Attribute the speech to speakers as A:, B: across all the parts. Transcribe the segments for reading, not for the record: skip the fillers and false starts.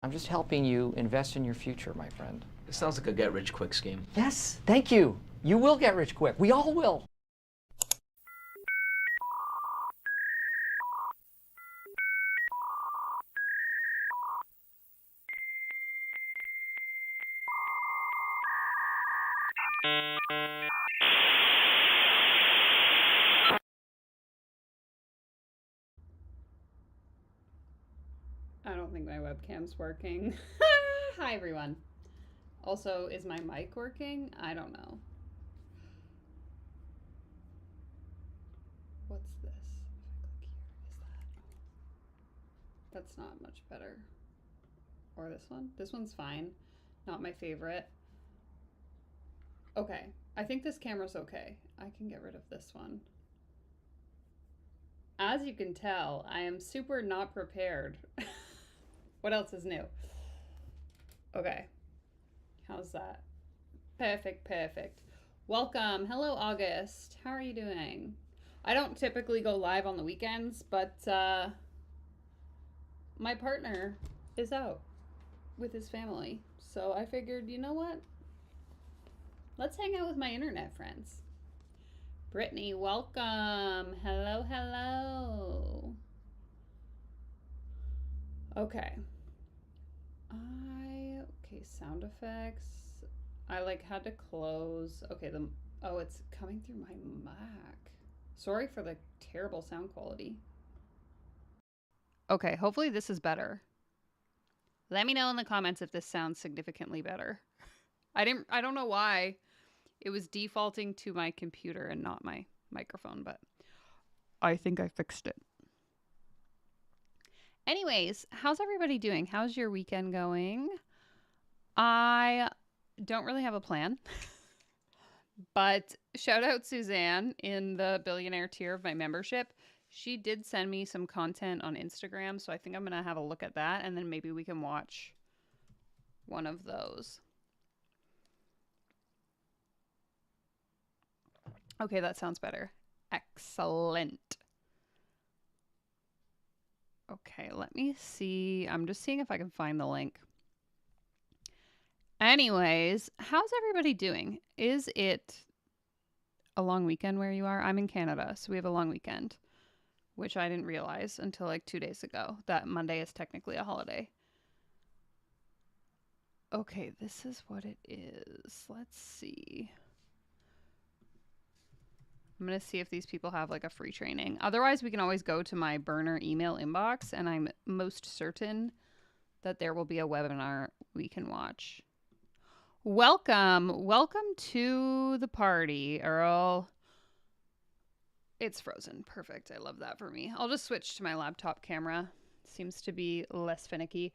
A: I'm just helping you invest in your future, my friend.
B: It sounds like a get-rich-quick scheme.
A: Yes, thank you. You will get rich quick. We all will.
C: I don't think my webcam's working. Hi, everyone. Also, is my mic working? I don't know. What's this? If I click here, is that? That's not much better. Or this one? This one's fine. Not my favorite. Okay. I think this camera's okay. I can get rid of this one. As you can tell, I am super not prepared. What else is new? Okay. How's that? Perfect, perfect. Welcome. Hello, August. How are you doing? I don't typically go live on the weekends, but my partner is out with his family. So I figured, you know what? Let's hang out with my internet friends. Brittany, welcome. Hello, hello. Okay. Okay, sound effects. I had to close. Okay, oh, it's coming through my Mac. Sorry for the terrible sound quality. Okay, hopefully this is better. Let me know in the comments if this sounds significantly better. I don't know why it was defaulting to my computer and not my microphone, but I think I fixed it. Anyways, how's everybody doing? How's your weekend going? I don't really have a plan, but shout out Suzanne in the billionaire tier of my membership. She did send me some content on Instagram, so I think I'm going to have a look at that, and then maybe we can watch one of those. Okay, that sounds better. Excellent. Okay, let me see. I'm just seeing if I can find the link. Anyways, how's everybody doing? Is it a long weekend where you are? I'm in Canada, so we have a long weekend, which I didn't realize until 2 days ago, that Monday is technically a holiday. Okay, this is what it is. Let's see. I'm going to see if these people have a free training. Otherwise, we can always go to my burner email inbox, and I'm most certain that there will be a webinar we can watch. Welcome to the party, Earl. It's frozen. Perfect. I love that for me. I'll just switch to my laptop camera. Seems to be less finicky.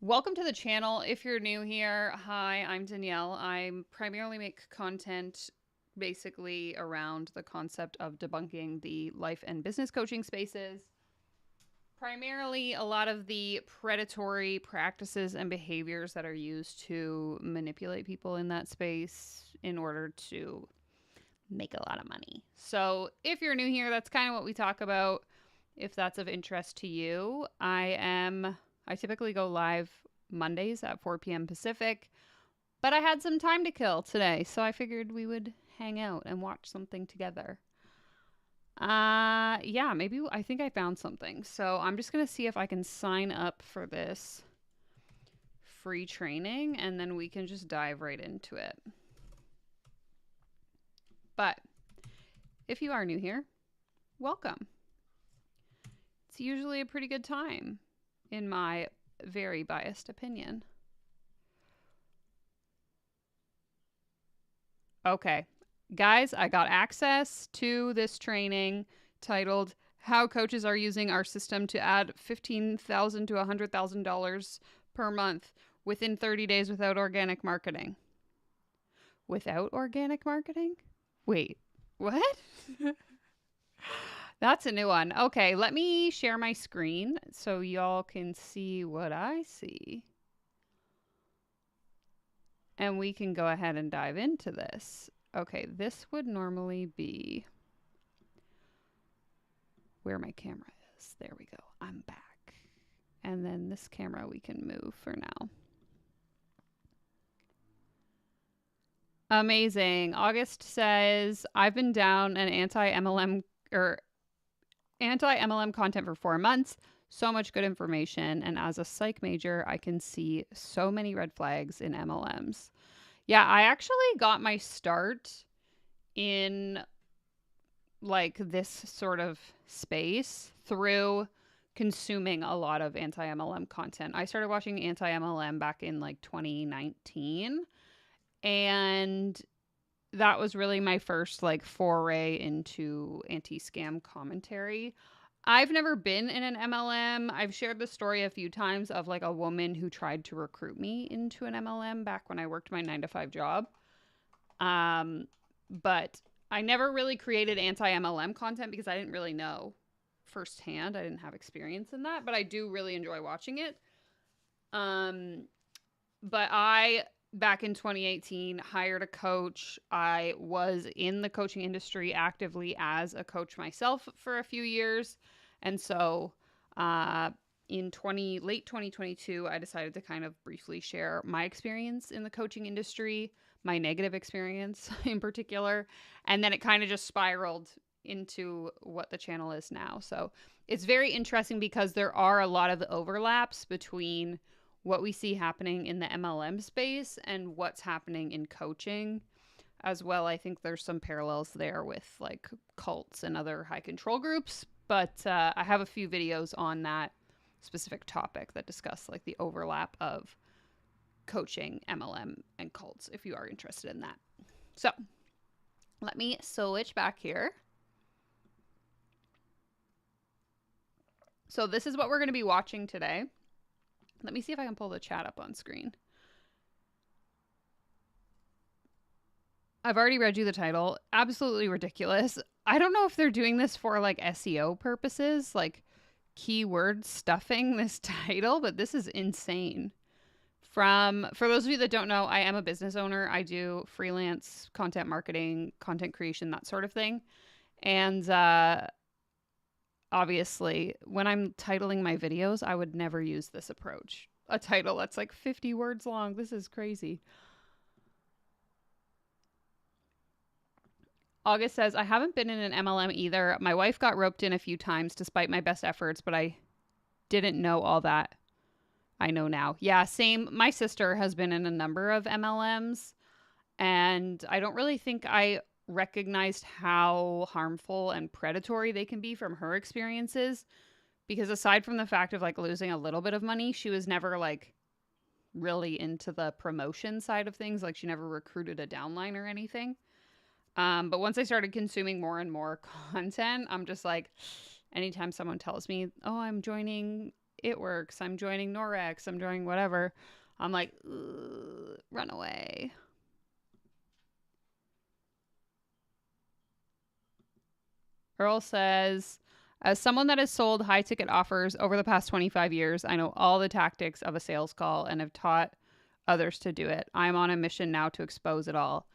C: Welcome to the channel. If you're new here, hi, I'm Danielle. I primarily make content basically around the concept of debunking the life and business coaching spaces. Primarily a lot of the predatory practices and behaviors that are used to manipulate people in that space in order to make a lot of money. So if you're new here, that's kind of what we talk about. If that's of interest to you, I typically go live Mondays at 4 p.m. Pacific, but I had some time to kill today, so I figured we would hang out and watch something together. Yeah, maybe I think I found something. So I'm just going to see if I can sign up for this free training, and then we can just dive right into it. But if you are new here, welcome. It's usually a pretty good time, in my very biased opinion. Okay. Guys, I got access to this training titled How Coaches Are Using Our System to Add $15,000 to $100,000 per month within 30 days without organic marketing. Without organic marketing? Wait, what? That's a new one. Okay, let me share my screen so y'all can see what I see. And we can go ahead and dive into this. Okay, this would normally be where my camera is. There we go. I'm back. And then this camera we can move for now. Amazing. August says, I've been down an anti-MLM content for 4 months. So much good information. And as a psych major, I can see so many red flags in MLMs. Yeah, I actually got my start in like this sort of space through consuming a lot of anti-MLM content. I started watching anti-MLM back in like 2019, and that was really my first like foray into anti-scam commentary. I've never been in an MLM. I've shared the story a few times of like a woman who tried to recruit me into an MLM back when I worked my 9-to-5 job. But I never really created anti-MLM content because I didn't really know firsthand. I didn't have experience in that, but I do really enjoy watching it. But I, back in 2018, hired a coach. I was in the coaching industry actively as a coach myself for a few years. And so in late 2022, I decided to kind of briefly share my experience in the coaching industry, my negative experience in particular. And then it kind of just spiraled into what the channel is now. So it's very interesting because there are a lot of overlaps between what we see happening in the MLM space and what's happening in coaching as well. I think there's some parallels there with like cults and other high control groups, but I have a few videos on that specific topic that discuss like the overlap of coaching, MLM, and cults if you are interested in that. So let me switch back here. So this is what we're going to be watching today. Let me see if I can pull the chat up on screen. I've already read you the title. Absolutely ridiculous. I don't know if they're doing this for like SEO purposes, like keyword stuffing this title, but this is insane. For those of you that don't know, I am a business owner. I do freelance content marketing, content creation, that sort of thing. And obviously, when I'm titling my videos, I would never use this approach. A title that's like 50 words long. This is crazy. August says, I haven't been in an MLM either. My wife got roped in a few times despite my best efforts, but I didn't know all that I know now. Yeah, same. My sister has been in a number of MLMs, and I don't really think I recognized how harmful and predatory they can be from her experiences, because aside from the fact of like losing a little bit of money, she was never like really into the promotion side of things. Like she never recruited a downline or anything. But once I started consuming more and more content, I'm just like, anytime someone tells me, oh, I'm joining It Works, I'm joining Norex, I'm joining whatever, I'm like, run away. Earl says, as someone that has sold high ticket offers over the past 25 years, I know all the tactics of a sales call and have taught others to do it. I'm on a mission now to expose it all.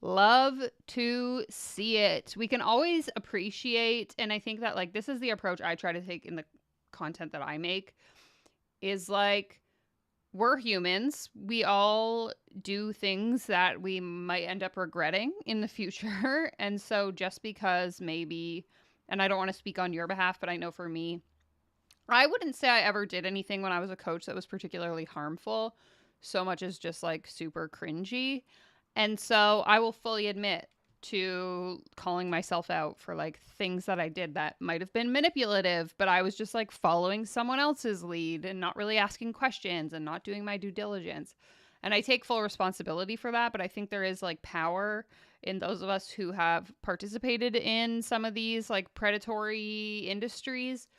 C: Love to see it. We can always appreciate, and I think that like this is the approach I try to take in the content that I make, is like, we're humans. We all do things that we might end up regretting in the future. And so just because maybe, and I don't want to speak on your behalf, but I know for me, I wouldn't say I ever did anything when I was a coach that was particularly harmful, so much as just like super cringy. And so I will fully admit to calling myself out for like things that I did that might have been manipulative, but I was just like following someone else's lead and not really asking questions and not doing my due diligence. And I take full responsibility for that, but I think there is like power in those of us who have participated in some of these like predatory industries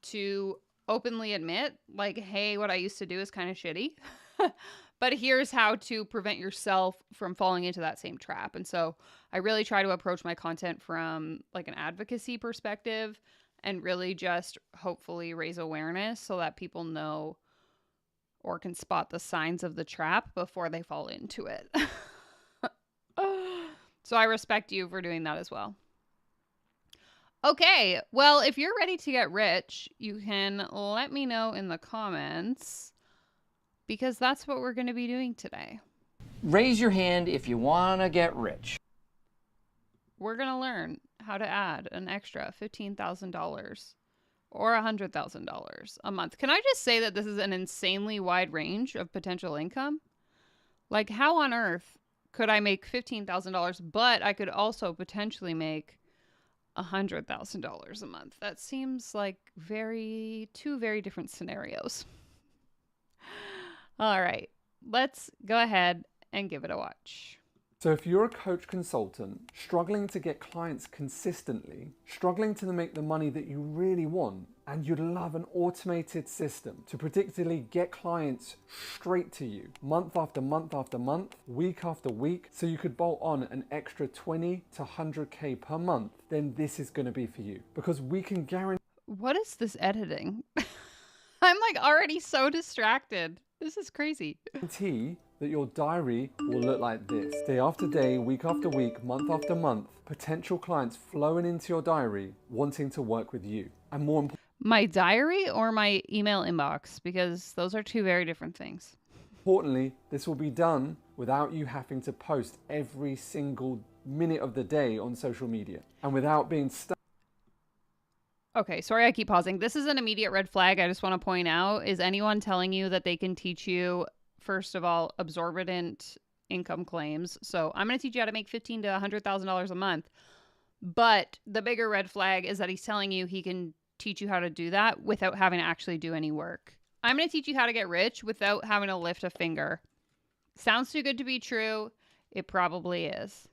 C: to openly admit like, hey, what I used to do is kind of shitty. But here's how to prevent yourself from falling into that same trap. And so I really try to approach my content from like an advocacy perspective and really just hopefully raise awareness so that people know or can spot the signs of the trap before they fall into it. So I respect you for doing that as well. Okay, well, if you're ready to get rich, you can let me know in the comments because that's what we're going to be doing today.
A: Raise your hand if you want to get rich.
C: We're going to learn how to add an extra $15,000 or $100,000 a month. Can I just say that this is an insanely wide range of potential income? Like, how on earth could I make $15,000, but I could also potentially make $100,000 a month? That seems like two very different scenarios. All right, let's go ahead and give it a watch.
D: So if you're a coach consultant struggling to get clients consistently, struggling to make the money that you really want, and you'd love an automated system to predictably get clients straight to you month after month after month, week after week, so you could bolt on an extra 20 to 100K per month, then this is going to be for you, because we can guarantee.
C: What is this editing? I'm like already so distracted. This is crazy.
D: That your diary will look like this. Day after day, week after week, month after month, potential clients flowing into your diary wanting to work with you. And more
C: my diary or my email inbox, because those are two very different things.
D: Importantly, this will be done without you having to post every single minute of the day on social media and without being stuck.
C: Okay, sorry I keep pausing. This is an immediate red flag I just want to point out. Is anyone telling you that they can teach you, first of all, absorbent income claims? So I'm going to teach you how to make $15,000 to $100,000 a month. But the bigger red flag is that he's telling you he can teach you how to do that without having to actually do any work. I'm going to teach you how to get rich without having to lift a finger. Sounds too good to be true. It probably is.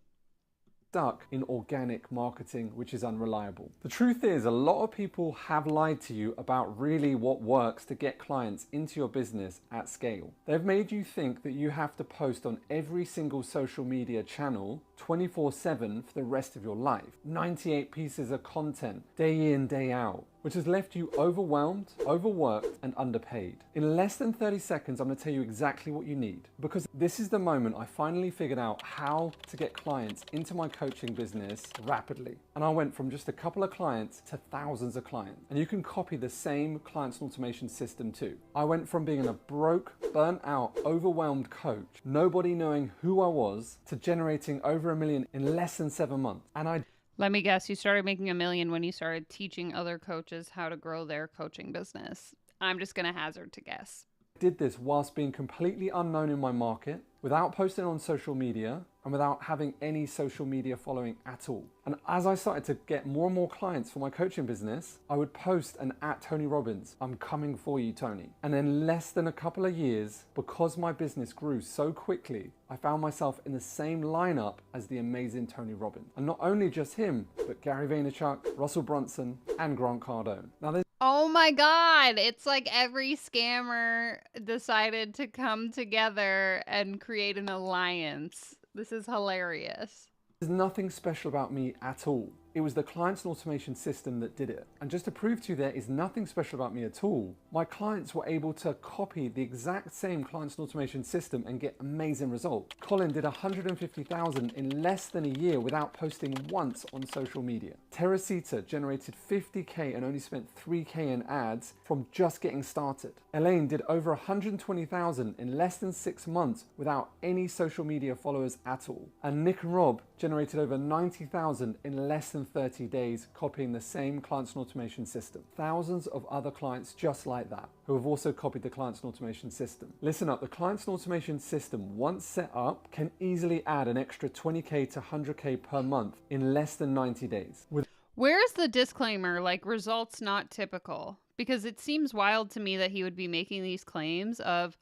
D: Stuck in organic marketing, which is unreliable. The truth is, a lot of people have lied to you about really what works to get clients into your business at scale. They've made you think that you have to post on every single social media channel 24/7 for the rest of your life. 98 pieces of content, day in, day out, which has left you overwhelmed, overworked, and underpaid. In less than 30 seconds, I'm going to tell you exactly what you need, because this is the moment I finally figured out how to get clients into my coaching business rapidly. And I went from just a couple of clients to thousands of clients. And you can copy the same clients and automation system too. I went from being a broke, burnt out, overwhelmed coach, nobody knowing who I was, to generating over $1 million in less than 7 months. And
C: let me guess, you started making $1 million when you started teaching other coaches how to grow their coaching business. I'm just going to hazard to guess.
D: Did this whilst being completely unknown in my market, without posting on social media, and without having any social media following at all. And as I started to get more and more clients for my coaching business, I would post an @Tony Robbins, I'm coming for you, Tony. And in less than a couple of years, because my business grew so quickly, I found myself in the same lineup as the amazing Tony Robbins. And not only just him, but Gary Vaynerchuk, Russell Brunson, and Grant Cardone. Now there's
C: Oh my God. It's like every scammer decided to come together and create an alliance. This is hilarious.
D: There's nothing special about me at all. It was the clients and automation system that did it. And just to prove to you there is nothing special about me at all, my clients were able to copy the exact same clients and automation system and get amazing results. Colin did 150,000 in less than a year without posting once on social media. Teresita generated 50K and only spent 3K in ads from just getting started. Elaine did over 120,000 in less than 6 months without any social media followers at all. And Nick and Rob generated over 90,000 in less than 30 days copying the same clients and automation system. Thousands of other clients just like that who have also copied the clients and automation system. Listen up, the clients and automation system, once set up, can easily add an extra 20K to 100K per month in less than 90 days.
C: Where's the disclaimer, like results not typical? Because it seems wild to me that he would be making these claims of,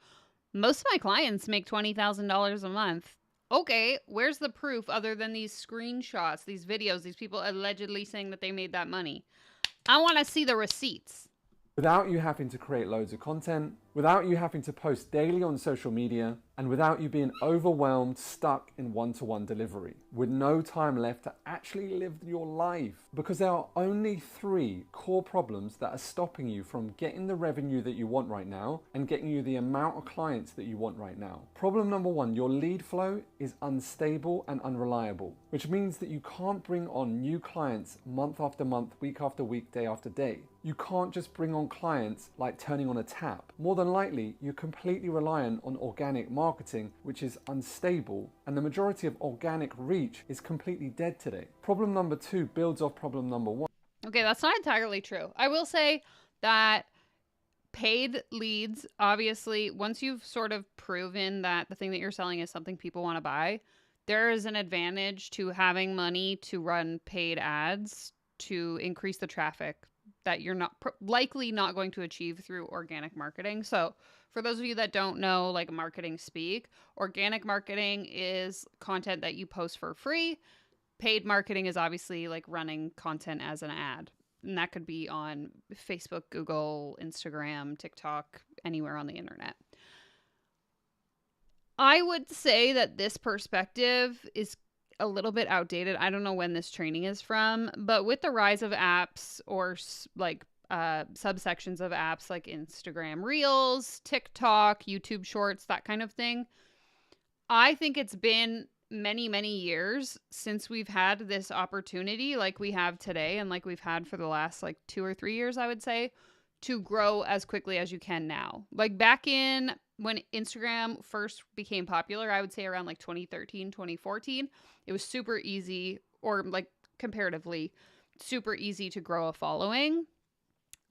C: most of my clients make $20,000 a month. Okay, where's the proof other than these screenshots, these videos, these people allegedly saying that they made that money? I want to see the receipts.
D: Without you having to create loads of content, without you having to post daily on social media, and without you being overwhelmed, stuck in one-to-one delivery, with no time left to actually live your life. Because there are only 3 core problems that are stopping you from getting the revenue that you want right now and getting you the amount of clients that you want right now. Problem number 1, your lead flow is unstable and unreliable, which means that you can't bring on new clients month after month, week after week, day after day. You can't just bring on clients like turning on a tap. More than likely, you're completely reliant on organic marketing, which is unstable, and the majority of organic reach is completely dead today. Problem number 2 builds off problem number 1.
C: Okay, that's not entirely true. I will say that paid leads, obviously, once you've sort of proven that the thing that you're selling is something people want to buy, there is an advantage to having money to run paid ads to increase the traffic that you're not likely not going to achieve through organic marketing. So for those of you that don't know, like marketing speak, organic marketing is content that you post for free. Paid marketing is obviously like running content as an ad. And that could be on Facebook, Google, Instagram, TikTok, anywhere on the internet. I would say that this perspective is a little bit outdated. I don't know when this training is from, but with the rise of apps or like subsections of apps like Instagram Reels, TikTok, YouTube Shorts, that kind of thing, I think it's been many, many years since we've had this opportunity like we have today and like we've had for the last like 2 or 3 years, I would say, to grow as quickly as you can now. Like back in when Instagram first became popular, I would say around like 2013, 2014, it was super easy, or like comparatively super easy to grow a following.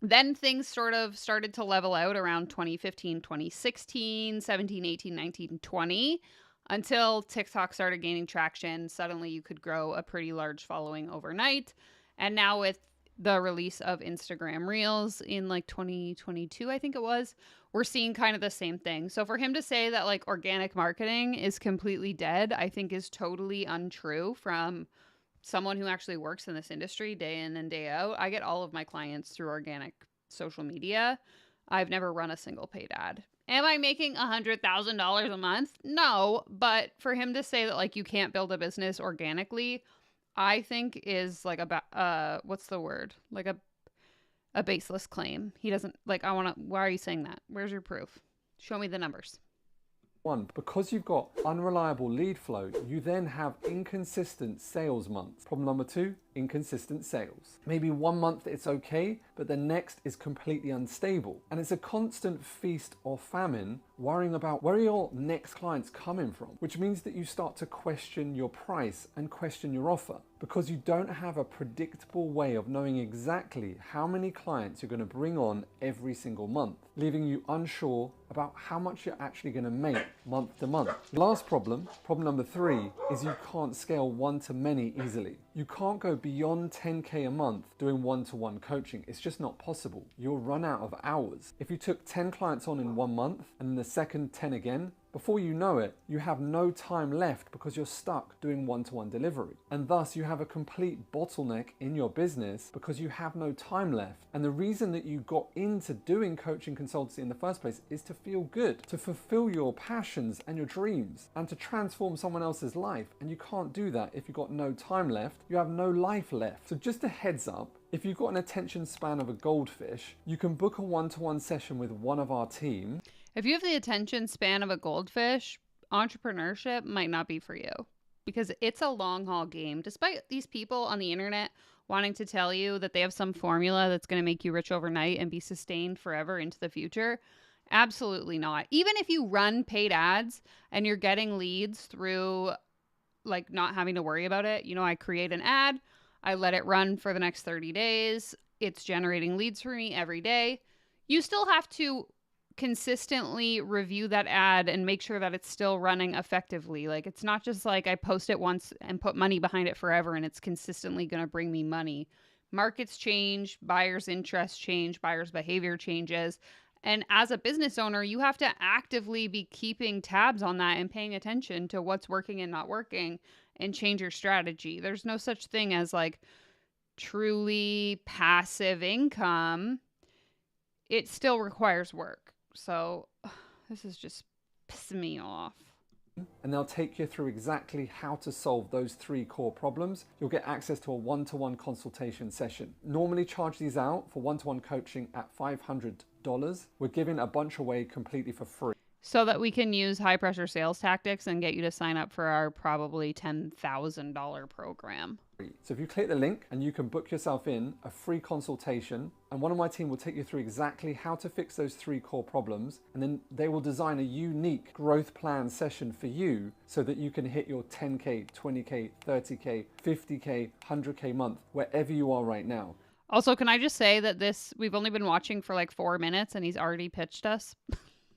C: Then things sort of started to level out around 2015, 2016, 17, 18, 19, 20, until TikTok started gaining traction. Suddenly you could grow a pretty large following overnight. And now with the release of Instagram Reels in like 2022, I think it was, we're seeing kind of the same thing. So for him to say that like organic marketing is completely dead, I think is totally untrue from someone who actually works in this industry day in and day out. I get all of my clients through organic social media. I've never run a single paid ad. Am I making $100,000 a month? No, but for him to say that like you can't build a business organically, I think is like what's the word? Like a baseless claim. He doesn't like, why are you saying that? Where's your proof? Show me the numbers.
D: 1, because you've got unreliable lead flow, you then have inconsistent sales months. Problem number 2, inconsistent sales. Maybe 1 month it's okay, but the next is completely unstable. And it's a constant feast or famine, worrying about where your next client's coming from, which means that you start to question your price and question your offer because you don't have a predictable way of knowing exactly how many clients you're going to bring on every single month, leaving you unsure about how much you're actually going to make month to month. Last problem number 3, is you can't scale one-to-many easily. You can't go beyond 10K a month doing one-to-one coaching. It's just not possible. You'll run out of hours. If you took 10 clients on in 1 month and the second 10 again, before you know it, you have no time left because you're stuck doing one-to-one delivery. And thus you have a complete bottleneck in your business because you have no time left. And the reason that you got into doing coaching consultancy in the first place is to feel good, to fulfill your passions and your dreams, and to transform someone else's life. And you can't do that if you've got no time left. You have no life left. So just a heads up, if you've got an attention span of a goldfish, you can book a one-to-one session with one of our team.
C: If you have the attention span of a goldfish, entrepreneurship might not be for you because it's a long haul game. Despite these people on the internet wanting to tell you that they have some formula that's going to make you rich overnight and be sustained forever into the future, absolutely not. Even if you run paid ads and you're getting leads through like not having to worry about it, I create an ad, I let it run for the next 30 days. It's generating leads for me every day. You still have to consistently review that ad and make sure that it's still running effectively. Like, it's not just like I post it once and put money behind it forever and it's consistently going to bring me money. Markets change, buyers' interests change, buyers' behavior changes. And as a business owner, you have to actively be keeping tabs on that and paying attention to what's working and not working and change your strategy. There's no such thing as like truly passive income. It still requires work. So this is just pissing me off.
D: And they'll take you through exactly how to solve those 3 core problems. You'll get access to a one-to-one consultation session. Normally charge these out for one-to-one coaching at $500. We're giving a bunch away completely for free.
C: So that we can use high pressure sales tactics and get you to sign up for our probably $10,000 program.
D: So if you click the link and you can book yourself in a free consultation, and one of my team will take you through exactly how to fix those 3 core problems, and then they will design a unique growth plan session for you so that you can hit your 10K, 20K, 30K, 50K, 100K month, wherever you are right now.
C: Also, can I just say that we've only been watching for like 4 minutes and he's already pitched us?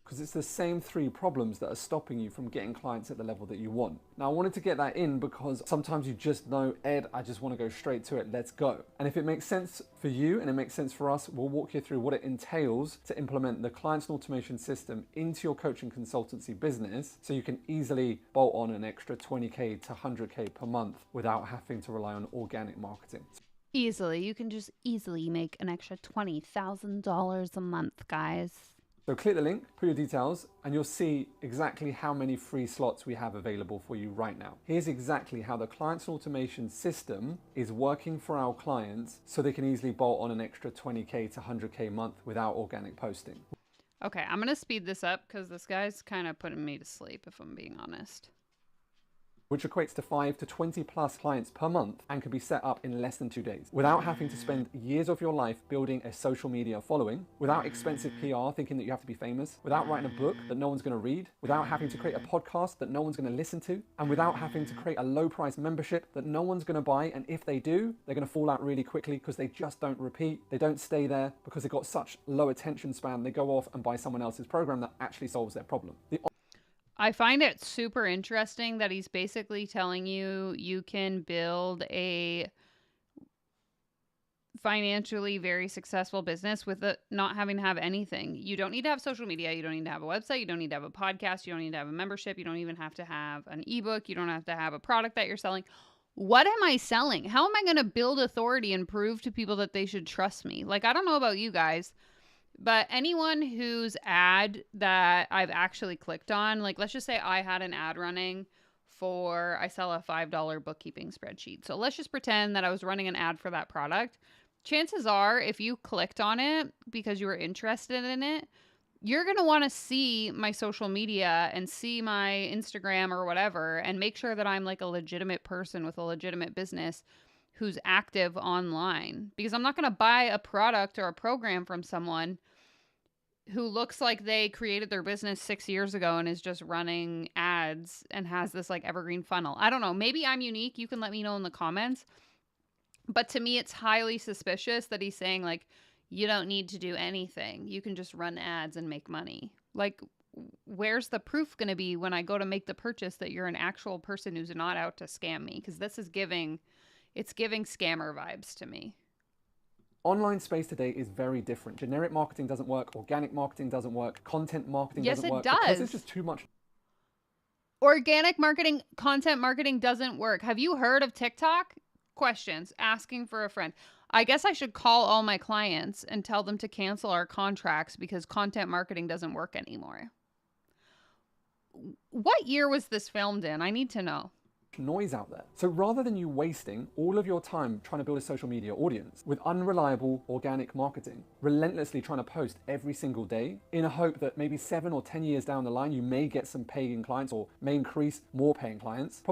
D: Because it's the same 3 problems that are stopping you from getting clients at the level that you want. Now, I wanted to get that in because sometimes you just know, Ed, I just want to go straight to it, let's go. And if it makes sense for you and it makes sense for us, we'll walk you through what it entails to implement the clients and automation system into your coaching consultancy business so you can easily bolt on an extra 20K to 100K per month without having to rely on organic marketing.
C: Easily. You can just easily make an extra $20,000 a month, guys.
D: So click the link, put your details, and you'll see exactly how many free slots we have available for you right now. Here's exactly how the clients and automation system is working for our clients so they can easily bolt on an extra 20K to 100K a month without organic posting.
C: Okay, I'm going to speed this up because this guy's kind of putting me to sleep, if I'm being honest.
D: Which equates to 5 to 20 plus clients per month and can be set up in less than 2 days without having to spend years of your life building a social media following, without expensive PR thinking that you have to be famous, without writing a book that no one's going to read, without having to create a podcast that no one's going to listen to, and without having to create a low price membership that no one's going to buy, and if they do, they're going to fall out really quickly because they just don't repeat, they don't stay there because they've got such low attention span, they go off and buy someone else's program that actually solves their problem.
C: I find it super interesting that he's basically telling you you can build a financially very successful business with not having to have anything. You don't need to have social media. You don't need to have a website. You don't need to have a podcast. You don't need to have a membership. You don't even have to have an ebook. You don't have to have a product that you're selling. What am I selling? How am I going to build authority and prove to people that they should trust me? Like, I don't know about you guys, but anyone whose ad that I've actually clicked on, like let's just say I had an ad running for, I sell a $5 bookkeeping spreadsheet. So let's just pretend that I was running an ad for that product. Chances are if you clicked on it because you were interested in it, you're going to want to see my social media and see my Instagram or whatever and make sure that I'm like a legitimate person with a legitimate business who's active online, because I'm not going to buy a product or a program from someone who looks like they created their business 6 years ago and is just running ads and has this like evergreen funnel. I don't know. Maybe I'm unique. You can let me know in the comments. But to me, it's highly suspicious that he's saying like, you don't need to do anything. You can just run ads and make money. Like, where's the proof going to be when I go to make the purchase that you're an actual person who's not out to scam me? Because this is giving scammer vibes to me.
D: Online space today is very different. Generic marketing doesn't work. Organic marketing doesn't work. Content marketing doesn't work.
C: Yes, it does.
D: Because it's just too much.
C: Organic marketing, content marketing doesn't work. Have you heard of TikTok? Questions, asking for a friend. I guess I should call all my clients and tell them to cancel our contracts because content marketing doesn't work anymore. What year was this filmed in? I need to know.
D: Noise out there. So rather than you wasting all of your time trying to build a social media audience with unreliable organic marketing, relentlessly trying to post every single day in a hope that maybe 7 or 10 years down the line, you may get some paying clients or may increase more paying clients.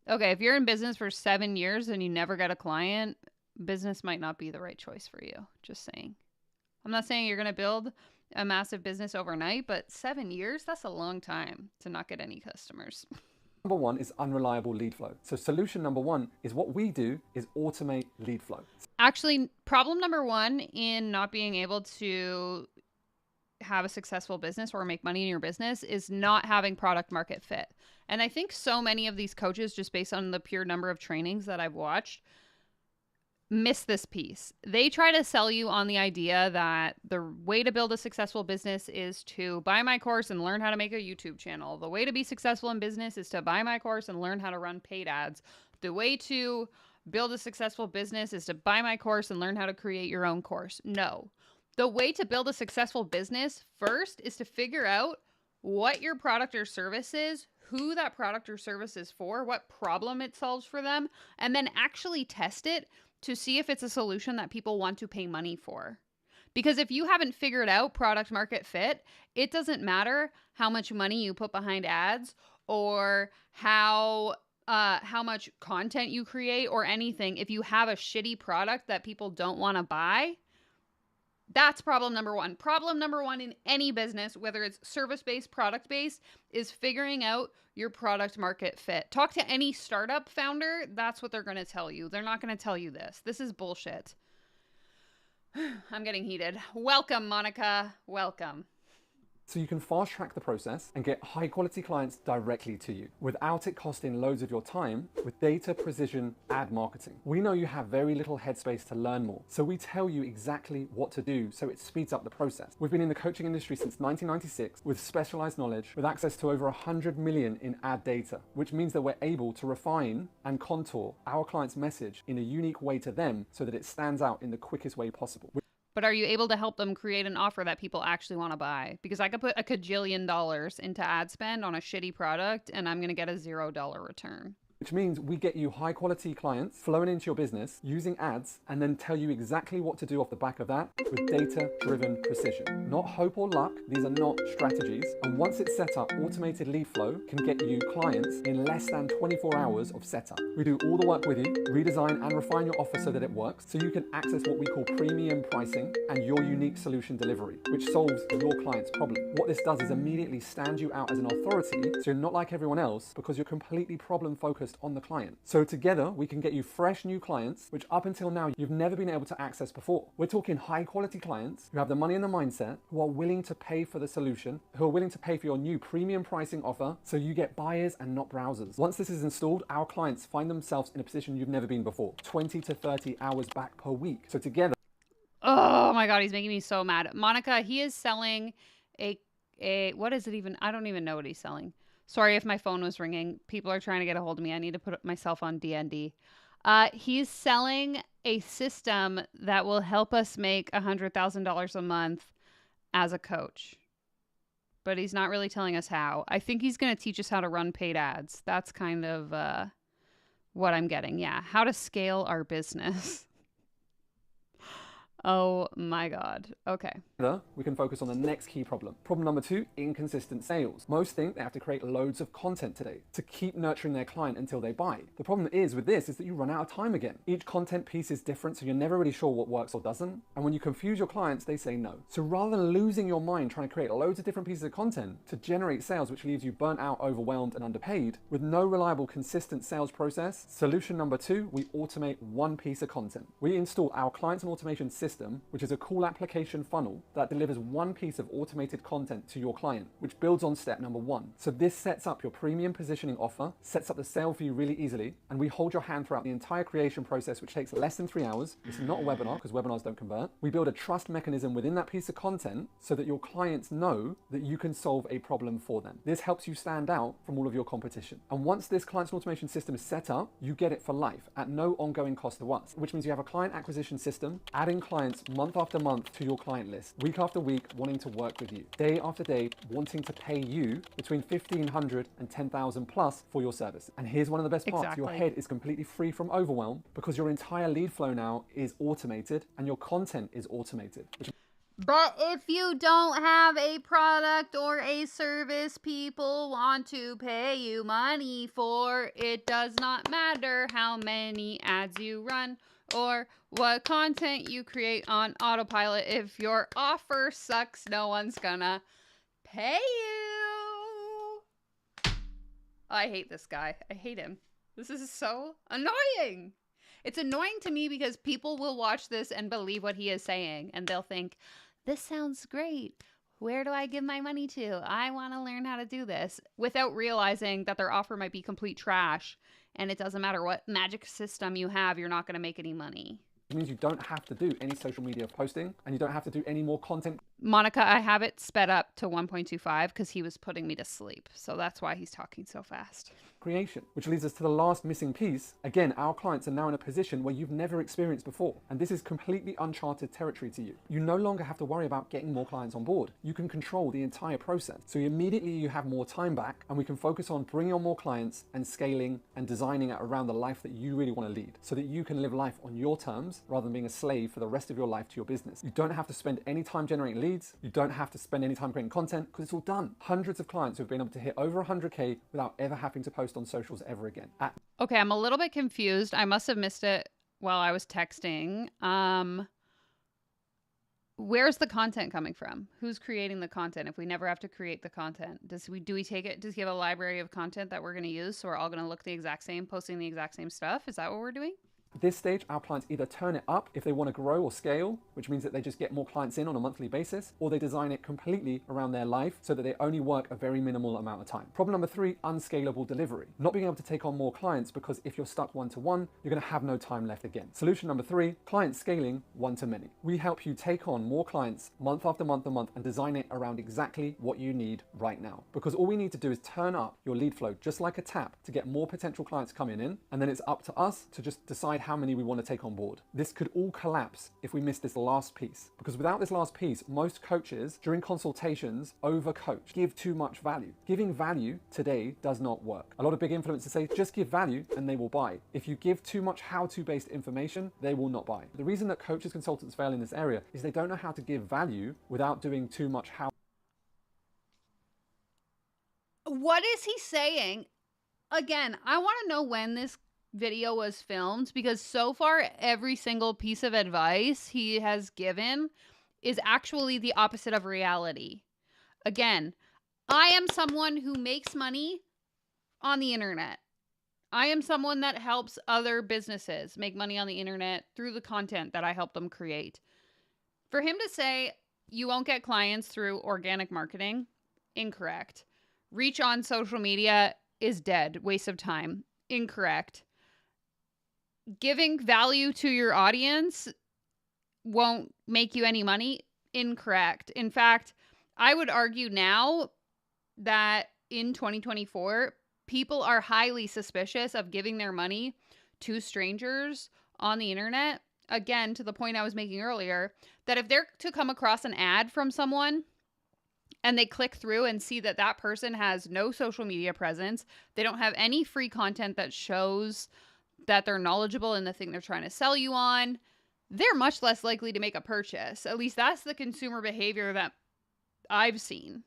C: Okay, if you're in business for 7 years and you never get a client, business might not be the right choice for you. Just saying. I'm not saying you're going to build a massive business overnight, but 7 years, that's a long time to not get any customers.
D: Number one is unreliable lead flow. So solution number one is what we do is automate lead flow.
C: Actually, problem number one in not being able to have a successful business or make money in your business is not having product market fit. And I think so many of these coaches, just based on the pure number of trainings that I've watched, miss this piece. They try to sell you on the idea that the way to build a successful business is to buy my course and learn how to make a YouTube channel. The way to be successful in business is to buy my course and learn how to run paid ads. The way to build a successful business is to buy my course and learn how to create your own course. No. The way to build a successful business first is to figure out what your product or service is, who that product or service is for, what problem it solves for them, and then actually test it to see if it's a solution that people want to pay money for. Because if you haven't figured out product market fit, it doesn't matter how much money you put behind ads or how much content you create or anything. If you have a shitty product that people don't want to buy, that's problem number one. Problem number one in any business, whether it's service-based, product-based, is figuring out your product market fit. Talk to any startup founder. That's what they're going to tell you. They're not going to tell you this. This is bullshit. I'm getting heated. Welcome, Monica. Welcome.
D: So you can fast track the process and get high quality clients directly to you without it costing loads of your time with data precision ad marketing. We know you have very little headspace to learn more, so we tell you exactly what to do so it speeds up the process. We've been in the coaching industry since 1996 with specialized knowledge, with access to over 100 million in ad data, which means that we're able to refine and contour our client's message in a unique way to them so that it stands out in the quickest way possible.
C: But are you able to help them create an offer that people actually want to buy? Because I could put a cajillion dollars into ad spend on a shitty product and I'm going to get a $0 return.
D: Which means we get you high quality clients flowing into your business using ads and then tell you exactly what to do off the back of that with data driven precision. Not hope or luck, these are not strategies. And once it's set up, automated lead flow can get you clients in less than 24 hours of setup. We do all the work with you, redesign and refine your offer so that it works, so you can access what we call premium pricing and your unique solution delivery, which solves your client's problem. What this does is immediately stand you out as an authority, so you're not like everyone else because you're completely problem focused on the client. So together we can get you fresh new clients, which up until now you've never been able to access before. We're talking high quality clients who have the money and the mindset, who are willing to pay for the solution, who are willing to pay for your new premium pricing offer, so you get buyers and not browsers. Once this is installed, our clients find themselves in a position you've never been before, 20 to 30 hours back per week. So together.
C: Oh my God, he's making me so mad. Monica, he is selling a what is it even? I don't even know what he's selling. Sorry if my phone was ringing. People are trying to get a hold of me. I need to put myself on DND. He's selling a system that will help us make $100,000 a month as a coach. But he's not really telling us how. I think he's going to teach us how to run paid ads. That's kind of what I'm getting. Yeah, how to scale our business. Oh my God. Okay.
D: We can focus on the next key problem. Problem number 2, inconsistent sales. Most think they have to create loads of content today to keep nurturing their client until they buy. The problem is with this is that you run out of time again. Each content piece is different, so you're never really sure what works or doesn't. And when you confuse your clients, they say no. So rather than losing your mind trying to create loads of different pieces of content to generate sales, which leaves you burnt out, overwhelmed, and underpaid, with no reliable, consistent sales process, solution number 2, we automate one piece of content. We install our clients and automation system, which is a cool application funnel that delivers one piece of automated content to your client, which builds on step number 1. So this sets up your premium positioning offer, sets up the sale for you really easily, and we hold your hand throughout the entire creation process, which takes less than 3 hours. It's not a webinar because webinars don't convert. We build a trust mechanism within that piece of content so that your clients know that you can solve a problem for them. This helps you stand out from all of your competition. And once this client's automation system is set up, you get it for life at no ongoing cost to us, which means you have a client acquisition system, adding clients month after month to your client list, week after week wanting to work with you, day after day wanting to pay you between $1,500 and $10,000 plus for your service. And here's one of the best parts.
C: Exactly.
D: Your head is completely free from overwhelm because your entire lead flow now is automated and your content is automated.
C: But if you don't have a product or a service people want to pay you money for, it does not matter how many ads you run or what content you create on autopilot. If your offer sucks, no one's gonna pay you. I hate this guy. I hate him. This is so annoying. It's annoying to me because people will watch this and believe what he is saying, and they'll think, this sounds great. Where do I give my money to? I want to learn how to do this, without realizing that their offer might be complete trash. And it doesn't matter what magic system you have, you're not going to make any money.
D: It means you don't have to do any social media posting and you don't have to do any more content
C: Monica, I have it sped up to 1.25 because he was putting me to sleep. So that's why he's talking so fast.
D: Creation, which leads us to the last missing piece. Again, our clients are now in a position where you've never experienced before, and this is completely uncharted territory to you. You no longer have to worry about getting more clients on board. You can control the entire process. So immediately you have more time back, and we can focus on bringing on more clients and scaling and designing it around the life that you really want to lead, so that you can live life on your terms rather than being a slave for the rest of your life to your business. You don't have to spend any time generating leads. You don't have to spend any time creating content because it's all done. Hundreds of clients who've been able to hit over 100K without ever having to post on socials ever again.
C: Okay, I'm a little bit confused. I must have missed it while I was texting. Where's the content coming from? Who's creating the content if we never have to create the content? Do we take it? Does he have a library of content that we're going to use so we're all going to look the exact same, posting the exact same stuff? Is that what we're doing?
D: At this stage, our clients either turn it up if they want to grow or scale, which means that they just get more clients in on a monthly basis, or they design it completely around their life so that they only work a very minimal amount of time. Problem number 3, unscalable delivery. Not being able to take on more clients because if you're stuck one-to-one, you're going to have no time left again. Solution number 3, client scaling one-to-many. We help you take on more clients month after month and month and design it around exactly what you need right now. Because all we need to do is turn up your lead flow just like a tap to get more potential clients coming in, and then it's up to us to just decide how many we want to take on board. This could all collapse if we miss this last piece, because without this last piece, most coaches during consultations overcoach, give too much value. Giving value today does not work. A lot of big influencers say just give value and they will buy. If you give too much how-to based information, they will not buy. The reason that coaches, consultants fail in this area is they don't know how to give value without doing too much how.
C: What is he saying? Again, I want to know when this video was filmed, because so far every single piece of advice he has given is actually the opposite of reality. Again, I am someone who makes money on the internet. I am someone that helps other businesses make money on the internet through the content that I help them create. For him to say you won't get clients through organic marketing, incorrect. Reach on social media is dead, waste of time, incorrect. Giving value to your audience won't make you any money, incorrect. In fact, I would argue now that in 2024, people are highly suspicious of giving their money to strangers on the internet. Again, to the point I was making earlier, that if they're to come across an ad from someone and they click through and see that that person has no social media presence, they don't have any free content that shows that they're knowledgeable in the thing they're trying to sell you on, they're much less likely to make a purchase. At least that's the consumer behavior that I've seen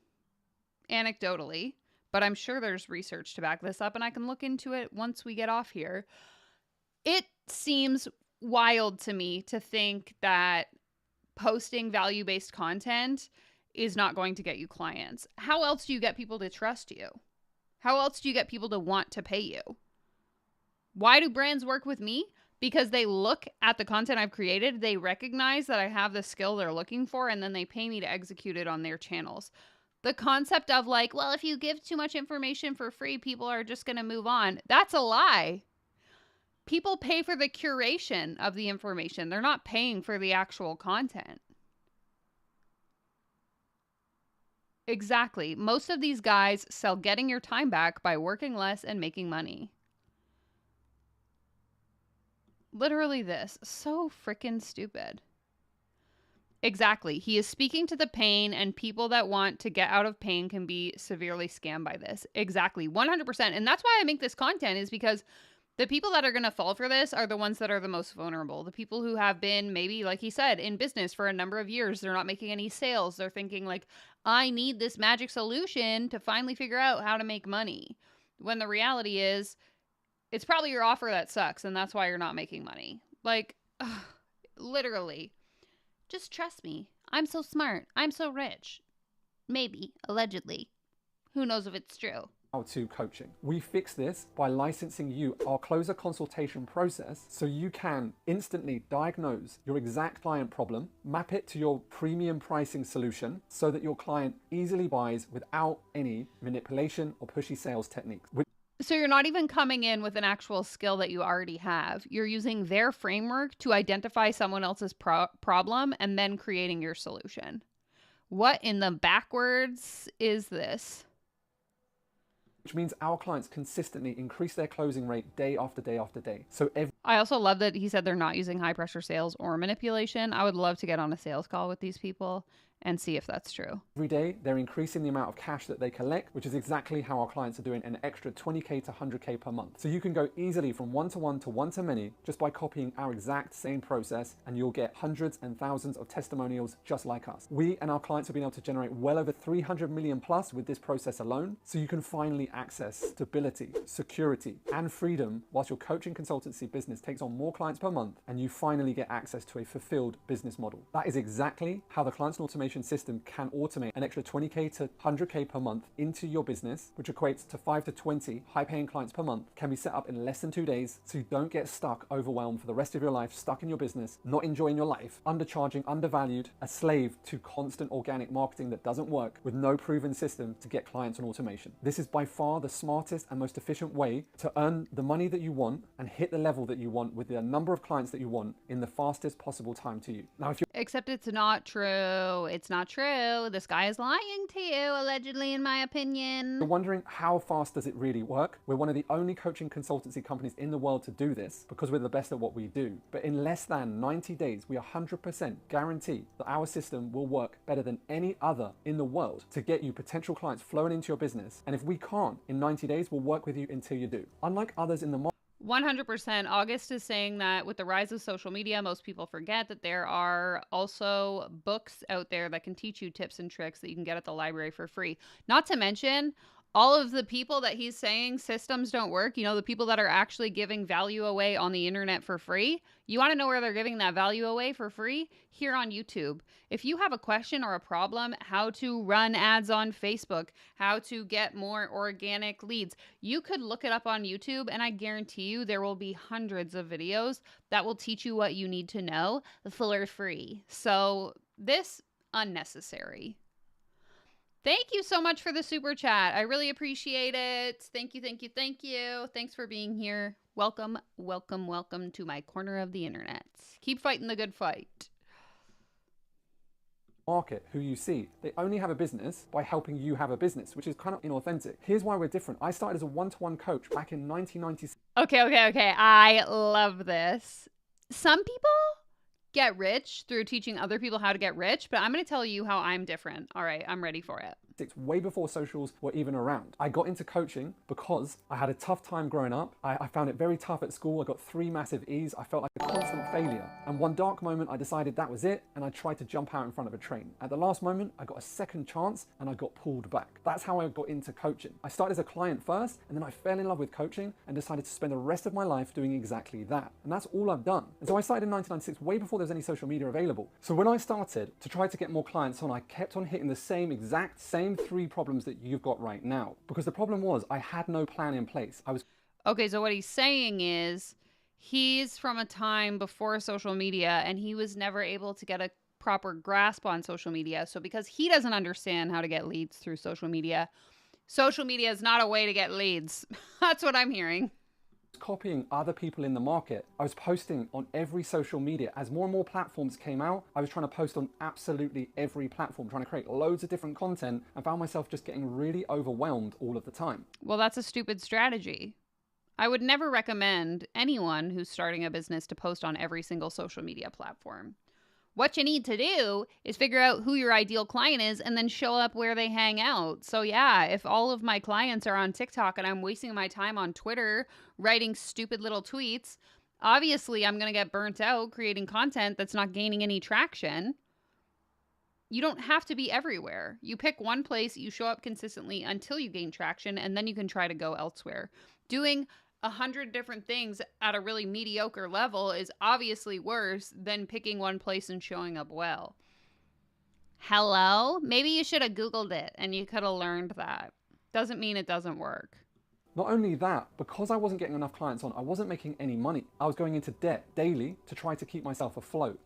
C: anecdotally, but I'm sure there's research to back this up and I can look into it once we get off here. It seems wild to me to think that posting value-based content is not going to get you clients. How else do you get people to trust you? How else do you get people to want to pay you? Why do brands work with me? Because they look at the content I've created, they recognize that I have the skill they're looking for, and then they pay me to execute it on their channels. The concept of like, well, if you give too much information for free, people are just going to move on. That's a lie. People pay for the curation of the information. They're not paying for the actual content. Exactly. Most of these guys sell getting your time back by working less and making money. Literally this. So freaking stupid. Exactly. He is speaking to the pain, and people that want to get out of pain can be severely scammed by this. Exactly. 100%. And that's why I make this content, is because the people that are going to fall for this are the ones that are the most vulnerable. The people who have been, maybe, like he said, in business for a number of years. They're not making any sales. They're thinking like, I need this magic solution to finally figure out how to make money. When the reality is, it's probably your offer that sucks, and that's why you're not making money. Like, ugh, literally. Just trust me. I'm so smart. I'm so rich. Maybe, allegedly. Who knows if it's true?
D: How-to coaching. We fix this by licensing you our closer consultation process so you can instantly diagnose your exact client problem, map it to your premium pricing solution so that your client easily buys without any manipulation or pushy sales techniques.
C: So you're not even coming in with an actual skill that you already have. You're using their framework to identify someone else's problem and then creating your solution. What in the backwards is this?
D: which means our clients consistently increase their closing rate day after day after day. So
C: I also love that he said they're not using high pressure sales or manipulation. I would love to get on a sales call with these people and see if that's true.
D: every day they're increasing the amount of cash that they collect, which is exactly how our clients are doing an extra 20K to 100K per month. So you can go easily from one-to-one to one-to-many just by copying our exact same process, and you'll get hundreds and thousands of testimonials just like us. We and our clients have been able to generate well over 300 million plus with this process alone. So you can finally access stability, security, and freedom whilst your coaching consultancy business takes on more clients per month, and you finally get access to a fulfilled business model. That is exactly how the clients and automation system can automate an extra 20K to 100K per month into your business, which equates to 5 to 20 high-paying clients per month, can be set up in less than 2 days, so you don't get stuck, overwhelmed for the rest of your life, stuck in your business, not enjoying your life, undercharging, undervalued, a slave to constant organic marketing that doesn't work with no proven system to get clients on automation. This is by far the smartest and most efficient way to earn the money that you want and hit the level that you want with the number of clients that you want in the fastest possible time to you. Now, if you're
C: Except it's not true. It's not true. This guy is lying to you, allegedly, in my opinion.
D: wondering how fast does it really work, we're one of the only coaching consultancy companies in the world to do this because we're the best at what we do. But in less than 90 days, we 100% guarantee that our system will work better than any other in the world to get you potential clients flowing into your business. And if we can't, in 90 days, we'll work with you until you do. Unlike others in the market,
C: 100%. August is saying that with the rise of social media, most people forget that there are also books out there that can teach you tips and tricks that you can get at the library for free. Not to mention, all of the people that he's saying systems don't work, you know, the people that are actually giving value away on the internet for free. You want to know where they're giving that value away for free? Here on YouTube. If you have a question or a problem, how to run ads on Facebook, how to get more organic leads, you could look it up on YouTube, and I guarantee you there will be hundreds of videos that will teach you what you need to know for free. So this unnecessary. Thank you so much for the super chat. I really appreciate it. Thank you, thank you, thank you. Thanks for being here. Welcome, welcome, welcome to my corner of the internet. Keep fighting the good fight.
D: market who you see, they only have a business by helping you have a business, which is kind of inauthentic. Here's why we're different. I started as a one-to-one coach back in 1996.
C: Okay. I love this. Some people get rich through teaching other people how to get rich, but I'm going to tell you how I'm different. All right, I'm ready for it.
D: Way before socials were even around. I got into coaching because I had a tough time growing up. I found it very tough at school. I got 3 massive E's. I felt like a constant failure. And one dark moment, I decided that was it, and I tried to jump out in front of a train. At the last moment, I got a second chance, and I got pulled back. That's how I got into coaching. I started as a client first, and then I fell in love with coaching and decided to spend the rest of my life doing exactly that. And that's all I've done. And so I started in 1996, way before there was any social media available. So when I started to try to get more clients on, I kept on hitting the exact same 3 problems that you've got right now. Because the problem was I had no plan in place.
C: Okay, so what he's saying is he's from a time before social media and he was never able to get a proper grasp on social media. So because he doesn't understand how to get leads through social media is not a way to get leads. That's what I'm hearing.
D: Copying other people in the market. I was posting on every social media. As more and more platforms came out, I was trying to post on absolutely every platform, trying to create loads of different content, and found myself just getting really overwhelmed all of the time.
C: Well, that's a stupid strategy. I would never recommend anyone who's starting a business to post on every single social media platform. What you need to do is figure out who your ideal client is and then show up where they hang out. So yeah, if all of my clients are on TikTok and I'm wasting my time on Twitter writing stupid little tweets, obviously I'm going to get burnt out creating content that's not gaining any traction. You don't have to be everywhere. You pick one place, you show up consistently until you gain traction, and then you can try to go elsewhere. Doing 100 different things at a really mediocre level is obviously worse than picking one place and showing up well. Hello? Maybe you should have Googled it and you could have learned that. Doesn't mean it doesn't work.
D: Not only that, because I wasn't getting enough clients on, I wasn't making any money. I was going into debt daily to try to keep myself afloat.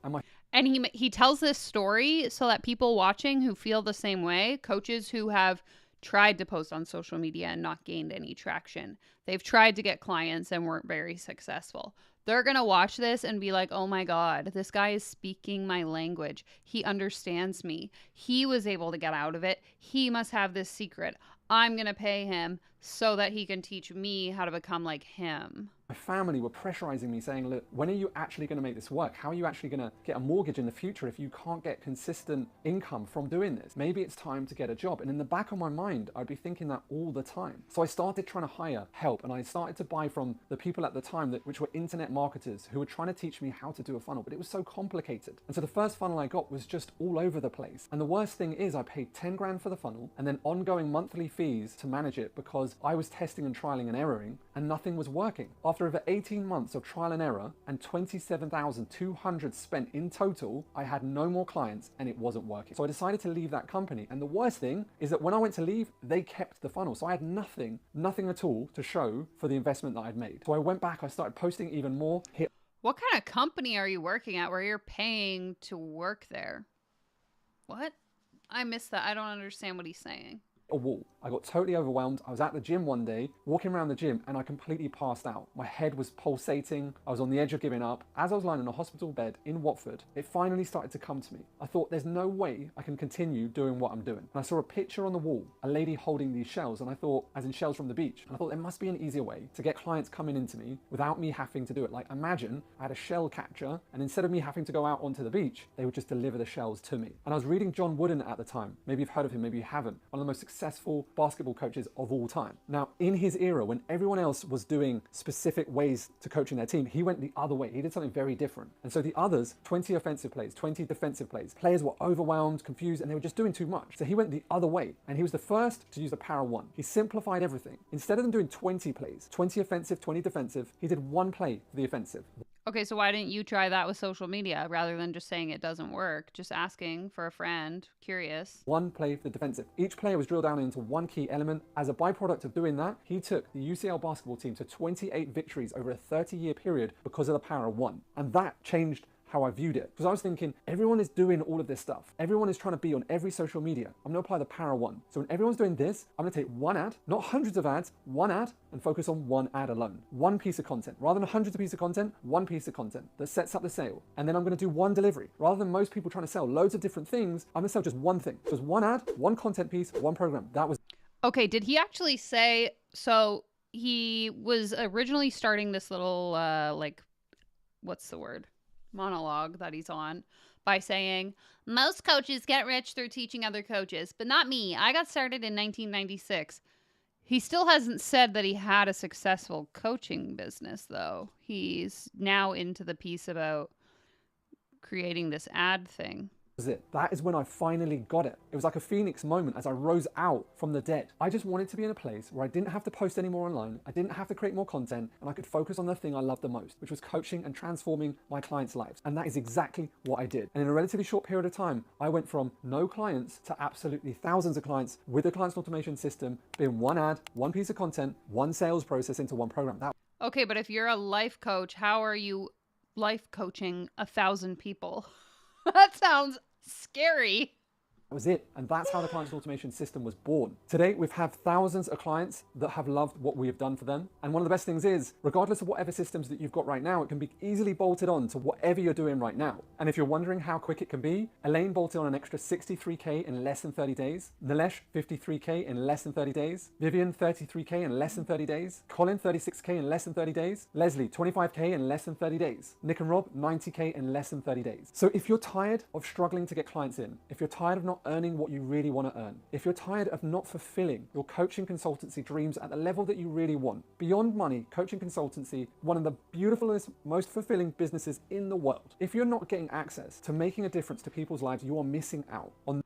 C: And he tells this story so that people watching who feel the same way, coaches who have tried to post on social media and not gained any traction. They've tried to get clients and weren't very successful. They're going to watch this and be like, oh my God, this guy is speaking my language. He understands me. He was able to get out of it. He must have this secret. I'm going to pay him so that he can teach me how to become like him.
D: My family were pressurizing me saying, look, when are you actually going to make this work? How are you actually going to get a mortgage in the future if you can't get consistent income from doing this? Maybe it's time to get a job. And in the back of my mind, I'd be thinking that all the time. So I started trying to hire help, and I started to buy from the people at the time which were internet marketers who were trying to teach me how to do a funnel, but it was so complicated. And so the first funnel I got was just all over the place. And the worst thing is I paid 10 grand for the funnel and then ongoing monthly fees to manage it because I was testing and trialing and erroring and nothing was working. After over 18 months of trial and error and 27,200 spent in total, I had no more clients and it wasn't working. So I decided to leave that company. And the worst thing is that when I went to leave, they kept the funnel. So I had nothing at all to show for the investment that I'd made. So I went back, I started posting even more.
C: What kind of company are you working at where you're paying to work there? What? I missed that. I don't understand what he's saying.
D: A wall. I got totally overwhelmed. I was at the gym one day, walking around the gym, and I completely passed out. My head was pulsating. I was on the edge of giving up. As I was lying in a hospital bed in Watford, it finally started to come to me. I thought, there's no way I can continue doing what I'm doing. And I saw a picture on the wall, a lady holding these shells, and I thought, as in shells from the beach, and I thought there must be an easier way to get clients coming into me without me having to do it. Like, imagine I had a shell catcher, and instead of me having to go out onto the beach, they would just deliver the shells to me. And I was reading John Wooden at the time. Maybe you've heard of him, maybe you haven't. One of the most successful basketball coaches of all time. Now, in his era, when everyone else was doing specific ways to coaching their team, he went the other way. He did something very different. And so the others, 20 offensive plays, 20 defensive plays, players were overwhelmed, confused, and they were just doing too much. So he went the other way, and he was the first to use the power of one. He simplified everything. Instead of them doing 20 plays, 20 offensive, 20 defensive, he did one play for the offensive.
C: Okay, so why didn't you try that with social media rather than just saying it doesn't work? Just asking for a friend, curious.
D: One play for the defensive. Each player was drilled down into one key element. As a byproduct of doing that, he took the UCL basketball team to 28 victories over a 30-year period because of the power of one. And that changed how I viewed it. Because I was thinking, everyone is doing all of this stuff. Everyone is trying to be on every social media. I'm gonna apply the power of one. So when everyone's doing this, I'm gonna take one ad, not hundreds of ads, one ad, and focus on one ad alone. One piece of content. Rather than hundreds of pieces of content, one piece of content that sets up the sale. And then I'm gonna do one delivery. Rather than most people trying to sell loads of different things, I'm gonna sell just one thing. Just one ad, one content piece, one program. That was...
C: Okay, did he actually say, so he was originally starting this little, what's the word? Monologue that he's on by saying, most coaches get rich through teaching other coaches, but not me. I got started in 1996. He still hasn't said that he had a successful coaching business, though. He's now into the piece about creating this ad thing.
D: It. That is when I finally got it. It was like a phoenix moment as I rose out from the dead. I just wanted to be in a place where I didn't have to post any more online, I didn't have to create more content, and I could focus on the thing I loved the most, which was coaching and transforming my clients' lives. And that is exactly what I did. And in a relatively short period of time, I went from no clients to absolutely thousands of clients with the clients automation system being one ad, one piece of content, one sales process into one program.
C: Okay, but if you're a life coach, how are you life coaching 1,000 people? That sounds scary.
D: That was it. And that's how the client automation system was born. Today, we've had thousands of clients that have loved what we have done for them. And one of the best things is, regardless of whatever systems that you've got right now, it can be easily bolted on to whatever you're doing right now. And if you're wondering how quick it can be, Elaine bolted on an extra 63K in less than 30 days. Nilesh, 53K in less than 30 days. Vivian, 33K in less than 30 days. Colin, 36K in less than 30 days. Leslie, 25K in less than 30 days. Nick and Rob, 90K in less than 30 days. So if you're tired of struggling to get clients in, if you're tired of not earning what you really want to earn, if you're tired of not fulfilling your coaching consultancy dreams at the level that you really want, beyond money, coaching consultancy, one of the beautifulest, most fulfilling businesses in the world. If you're not getting access to making a difference to people's lives, you are missing out on.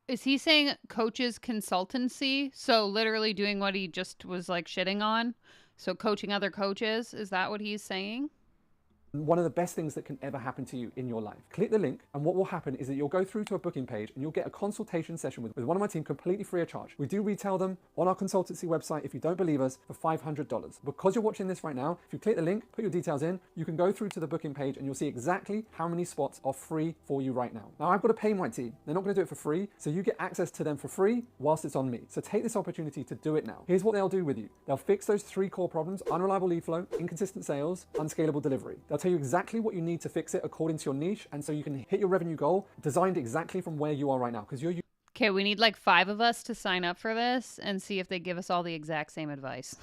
C: Is he saying coaches consultancy? So literally doing what he just was like shitting on? So coaching other coaches? Is that what he's saying?
D: One of the best things that can ever happen to you in your life. Click the link, and what will happen is that you'll go through to a booking page and you'll get a consultation session with one of my team completely free of charge. We do retail them on our consultancy website, if you don't believe us, for $500. Because you're watching this right now, if you click the link, put your details in, you can go through to the booking page and you'll see exactly how many spots are free for you right now. Now, I've got to pay my team. They're not going to do it for free, so you get access to them for free whilst it's on me. So take this opportunity to do it now. Here's what they'll do with you. They'll fix those 3 core problems: unreliable lead flow, inconsistent sales, unscalable delivery. They'll tell you exactly what you need to fix it according to your niche, and so you can hit your revenue goal designed exactly from where you are right now, because you're
C: Okay, we need like 5 of us to sign up for this and see if they give us all the exact same advice,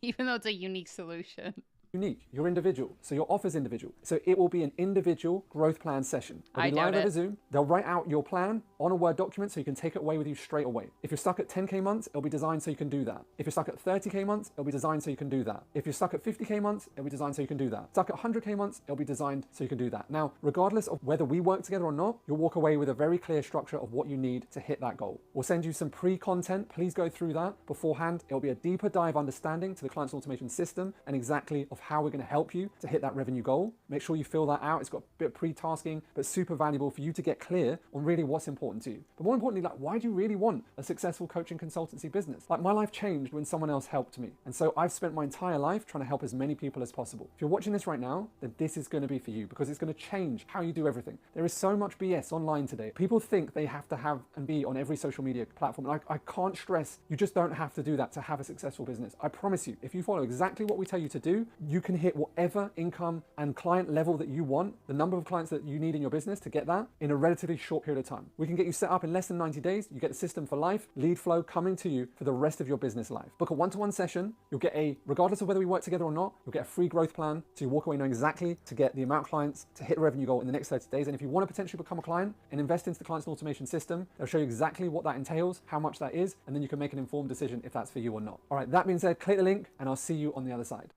C: even though it's a unique solution.
D: unique. You're individual. So your offer's individual. So it will be an individual growth plan session. It'll be live over Zoom. They'll write out your plan on a Word document so you can take it away with you straight away. If you're stuck at 10K months, it'll be designed so you can do that. If you're stuck at 30K months, it'll be designed so you can do that. If you're stuck at 50K months, it'll be designed so you can do that. Stuck at 100K months, it'll be designed so you can do that. Now, regardless of whether we work together or not, you'll walk away with a very clear structure of what you need to hit that goal. We'll send you some pre-content. Please go through that beforehand. It'll be a deeper dive understanding to the client's automation system and exactly of how we're going to help you to hit that revenue goal. Make sure you fill that out. It's got a bit of pre-tasking, but super valuable for you to get clear on really what's important to you. But more importantly, like, why do you really want a successful coaching consultancy business? Like, my life changed when someone else helped me. And so I've spent my entire life trying to help as many people as possible. If you're watching this right now, then this is going to be for you, because it's going to change how you do everything. There is so much BS online today. People think they have to have and be on every social media platform. And I can't stress, you just don't have to do that to have a successful business. I promise you, if you follow exactly what we tell you to do, you can hit whatever income and client level that you want, the number of clients that you need in your business to get that in a relatively short period of time. We can get you set up in less than 90 days. You get the system for life, lead flow coming to you for the rest of your business life. Book a one-to-one session. You'll get regardless of whether we work together or not, you'll get a free growth plan. So you walk away knowing exactly to get the amount of clients to hit a revenue goal in the next 30 days. And if you want to potentially become a client and invest into the client's automation system, they'll show you exactly what that entails, how much that is, and then you can make an informed decision if that's for you or not. All right, that being said, click the link and I'll see you on the other side.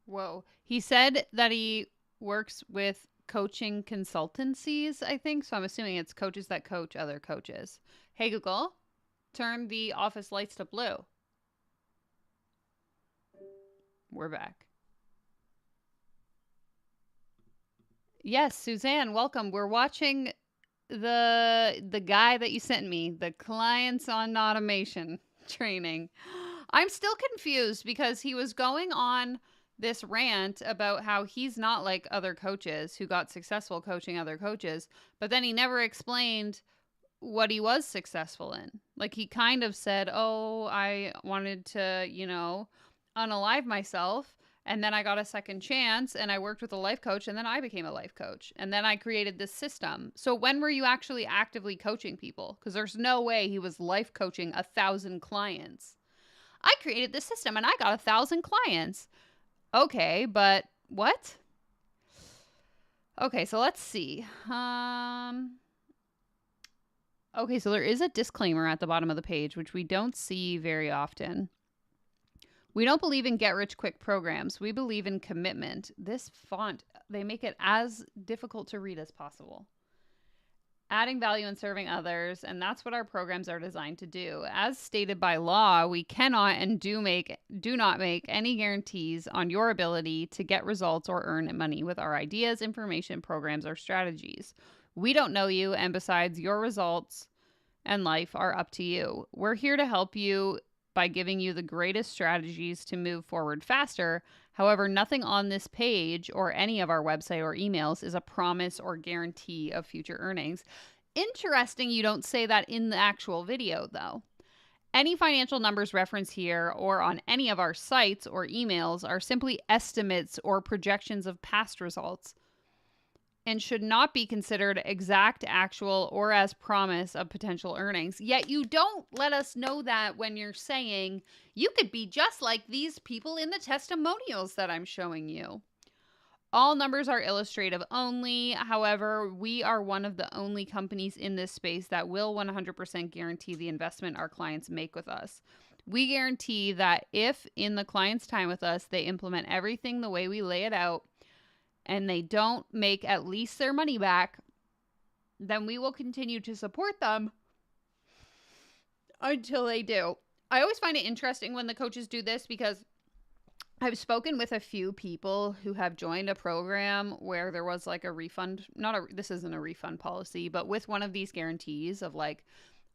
C: Whoa. He said that he works with coaching consultancies, I think. So I'm assuming it's coaches that coach other coaches. Hey, Google, turn the office lights to blue. We're back. Yes, Suzanne, welcome. We're watching the guy that you sent me, the clients on automation training. I'm still confused because he was going on this rant about how he's not like other coaches who got successful coaching other coaches, but then he never explained what he was successful in. Like, he kind of said, oh, I wanted to, unalive myself, and then I got a second chance and I worked with a life coach, and then I became a life coach, and then I created this system. So when were you actually actively coaching people? Because there's no way he was life coaching 1,000 clients. I created this system and I got 1,000 clients. Okay, but what? Okay, so let's see. Okay, so there is a disclaimer at the bottom of the page, which we don't see very often. We don't believe in get-rich-quick programs. We believe in commitment. This font, they make it as difficult to read as possible. Adding value and serving others, and that's what our programs are designed to do. As stated by law, we cannot and do not make any guarantees on your ability to get results or earn money with our ideas, information, programs, or strategies. We don't know you, and besides, your results and life are up to you. We're here to help you by giving you the greatest strategies to move forward faster. However, nothing on this page or any of our website or emails is a promise or guarantee of future earnings. Interesting you don't say that in the actual video, though. Any financial numbers referenced here or on any of our sites or emails are simply estimates or projections of past results and should not be considered exact, actual, or as promise of potential earnings. Yet you don't let us know that when you're saying you could be just like these people in the testimonials that I'm showing you. All numbers are illustrative only. However, we are one of the only companies in this space that will 100% guarantee the investment our clients make with us. We guarantee that if in the client's time with us, they implement everything the way we lay it out, and they don't make at least their money back, then we will continue to support them until they do. I always find it interesting when the coaches do this, because I've spoken with a few people who have joined a program where there was like a refund, this isn't a refund policy, but with one of these guarantees of like,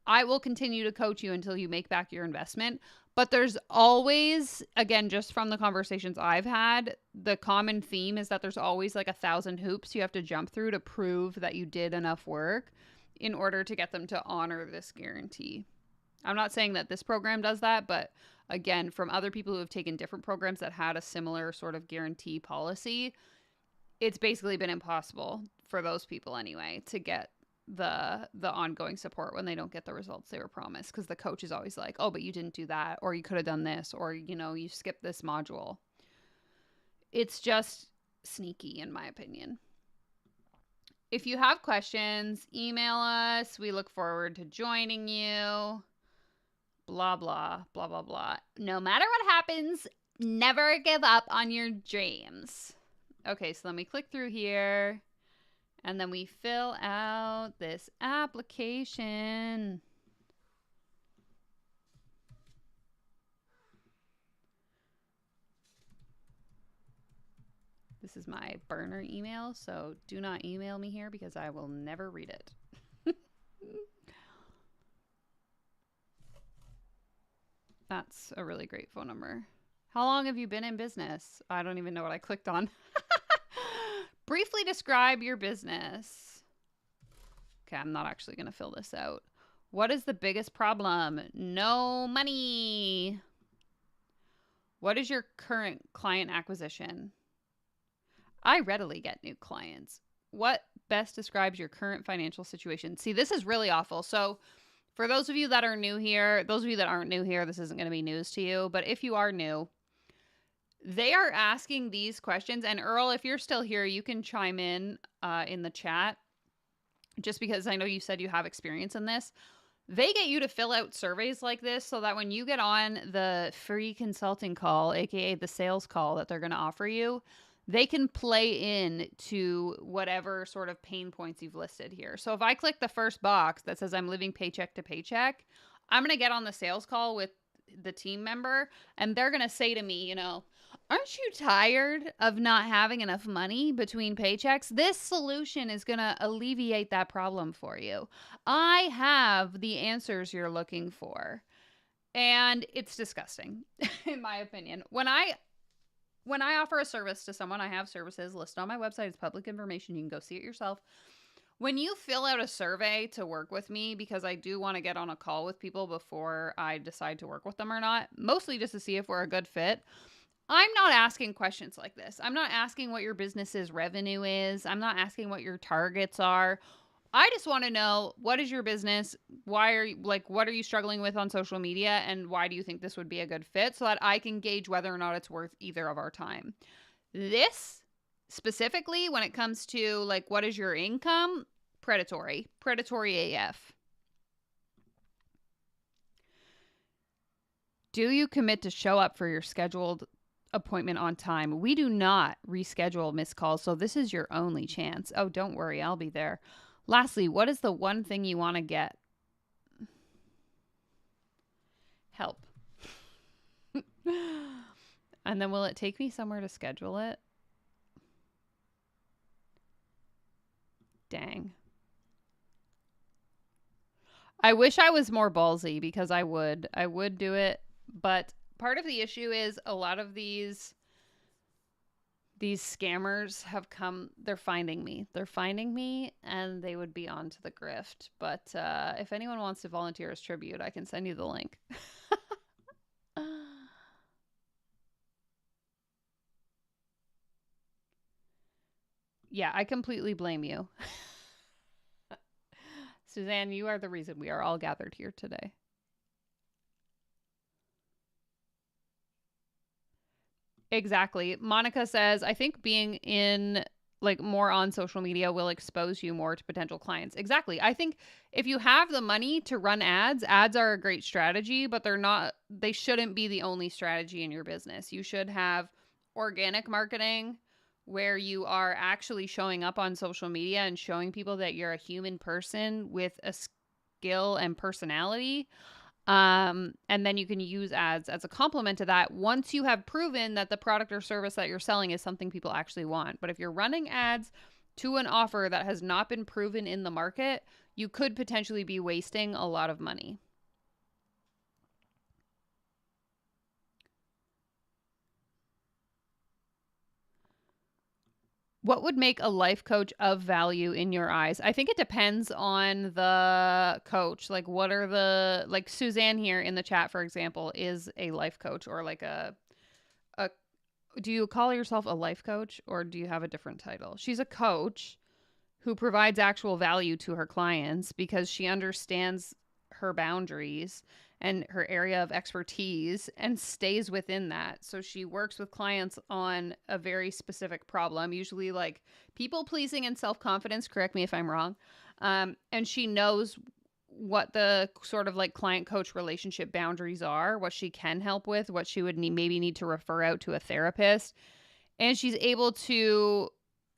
C: I will continue to coach you until you make back your investment. But there's always, again, just from the conversations I've had, the common theme is that there's always like 1,000 hoops you have to jump through to prove that you did enough work in order to get them to honor this guarantee. I'm not saying that this program does that, but again, from other people who have taken different programs that had a similar sort of guarantee policy, it's basically been impossible for those people anyway to get the ongoing support when they don't get the results they were promised, because the coach is always like, oh, but you didn't do that, or you could have done this, or you skipped this module. It's just sneaky, in my opinion. If you have questions, email us. We look forward to joining you. Blah blah blah blah blah. No matter what happens, never give up on your dreams. Okay, so let me click through here. And then we fill out this application. This is my burner email, so do not email me here because I will never read it. That's a really great phone number. How long have you been in business? I don't even know what I clicked on. Briefly describe your business. Okay, I'm not actually going to fill this out. What is the biggest problem? No money. What is your current client acquisition? I readily get new clients. What best describes your current financial situation? See, this is really awful. So for those of you that are new here, those of you that aren't new here, this isn't going to be news to you. But if you are new, they are asking these questions. And Earl, if you're still here, you can chime in the chat, just because I know you said you have experience in this. They get you to fill out surveys like this so that when you get on the free consulting call, aka the sales call that they're going to offer you, they can play in to whatever sort of pain points you've listed here. So if I click the first box that says I'm living paycheck to paycheck, I'm going to get on the sales call with the team member and they're going to say to me, aren't you tired of not having enough money between paychecks? This solution is going to alleviate that problem for you. I have the answers you're looking for. And it's disgusting, in my opinion. When I offer a service to someone, I have services listed on my website. It's public information. You can go see it yourself. When you fill out a survey to work with me, because I do want to get on a call with people before I decide to work with them or not, mostly just to see if we're a good fit, I'm not asking questions like this. I'm not asking what your business's revenue is. I'm not asking what your targets are. I just want to know, what is your business? What are you struggling with on social media? And why do you think this would be a good fit, so that I can gauge whether or not it's worth either of our time? This specifically, when it comes to what is your income? Predatory AF. Do you commit to show up for your scheduled appointment on time? We do not reschedule missed calls, so this is your only chance. Oh, don't worry, I'll be there. Lastly, what is the one thing you want to get? Help. And then will it take me somewhere to schedule it? Dang. I wish I was more ballsy, because I would do it. But part of the issue is a lot of these scammers have come, they're finding me and they would be on to the grift. But if anyone wants to volunteer as tribute, I can send you the link. Yeah, I completely blame you. Suzanne, you are the reason we are all gathered here today. Exactly. Monica says, I think being in more on social media will expose you more to potential clients. Exactly. I think if you have the money to run ads are a great strategy, but they shouldn't be the only strategy in your business. You should have organic marketing, where you are actually showing up on social media and showing people that you're a human person with a skill and personality. And then you can use ads as a complement to that once you have proven that the product or service that you're selling is something people actually want. But if you're running ads to an offer that has not been proven in the market, you could potentially be wasting a lot of money. What would make a life coach of value in your eyes? I think it depends on the coach. Like, what are the, like Suzanne here in the chat, for example, is a life coach, or like do you call yourself a life coach, or do you have a different title? She's a coach who provides actual value to her clients because she understands her boundaries and her area of expertise and stays within that. So she works with clients on a very specific problem, usually like people pleasing and self-confidence. Correct me if I'm wrong. And she knows what the sort of like client coach relationship boundaries are, what she can help with, what she would maybe need to refer out to a therapist. And she's able to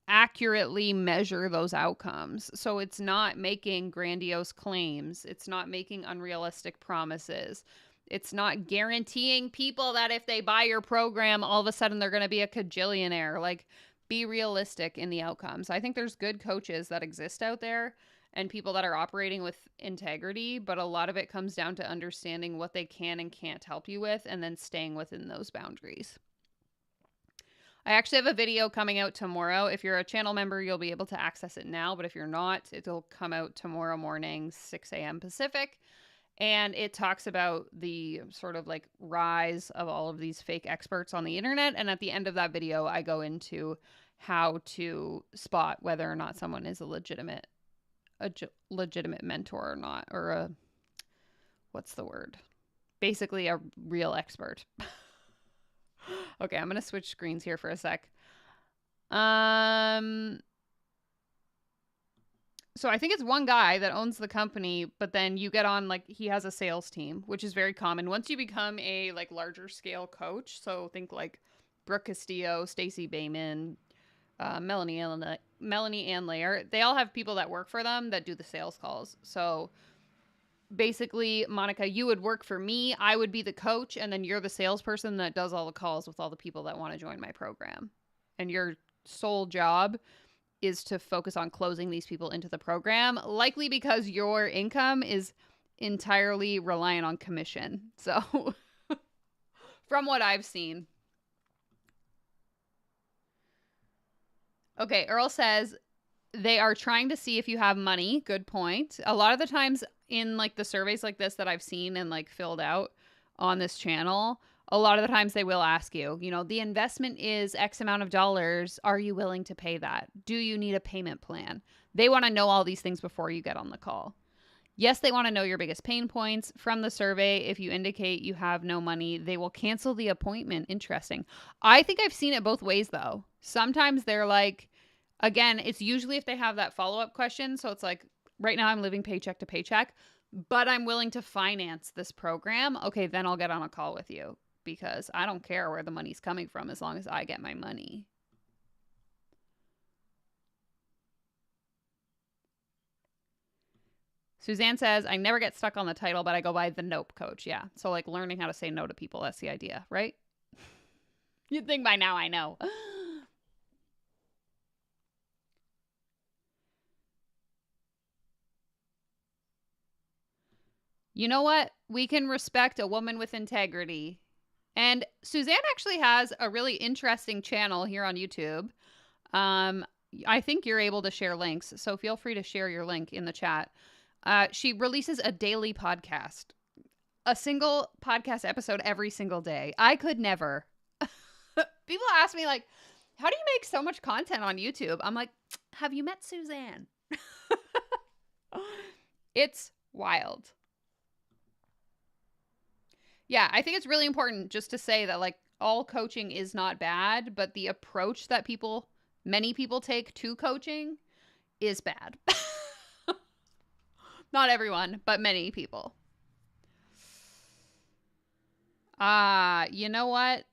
C: accurately measure those outcomes. So it's not making grandiose claims. It's not making unrealistic promises. It's not guaranteeing people that if they buy your program, all of a sudden they're going to be a cajillionaire. Like, be realistic in the outcomes. I think there's good coaches that exist out there and people that are operating with integrity, but a lot of it comes down to understanding what they can and can't help you with and then staying within those boundaries. I actually have a video coming out tomorrow. If you're a channel member, you'll be able to access it now. But if you're not, it'll come out tomorrow morning, 6 a.m. Pacific. And it talks about the sort of like rise of all of these fake experts on the internet. And at the end of that video, I go into how to spot whether or not someone is a legitimate mentor or not, or what's the word? Basically a real expert. Okay, I'm going to switch screens here for a sec. So I think it's one guy that owns the company, but then you get on, like, he has a sales team, which is very common. Once you become a, like, larger scale coach, so think like Brooke Castillo, Stacey Bayman, Melanie Ann Layer, they all have people that work for them that do the sales calls. So basically, Monica, you would work for me. I would be the coach, and then you're the salesperson that does all the calls with all the people that want to join my program. And your sole job is to focus on closing these people into the program, likely because your income is entirely reliant on commission. So from what I've seen. Okay, Earl says they are trying to see if you have money. Good point. A lot of the times in like the surveys like this that I've seen and like filled out on this channel, a lot of the times they will ask you, you know, the investment is X amount of dollars. Are you willing to pay that? Do you need a payment plan? They want to know all these things before you get on the call. Yes, they want to know your biggest pain points. From the survey, if you indicate you have no money, they will cancel the appointment. Interesting. I think I've seen it both ways, though. Sometimes they're like, again, it's usually if they have that follow-up question. So it's like, right now I'm living paycheck to paycheck, but I'm willing to finance this program. Okay, then I'll get on a call with you because I don't care where the money's coming from as long as I get my money. Suzanne says, I never get stuck on the title, but I go by the Nope Coach. Yeah. So like learning how to say no to people. That's the idea, right? You'd think by now I know. You know what? We can respect a woman with integrity. And Suzanne actually has a really interesting channel here on YouTube. I think you're able to share links, so feel free to share your link in the chat. She releases a daily podcast, a single podcast episode every single day. I could never. People ask me, like, how do you make so much content on YouTube? I'm like, have you met Suzanne? It's wild. Yeah, I think it's really important just to say that, like, all coaching is not bad, but the approach that many people take to coaching is bad. Not everyone, but many people. You know what?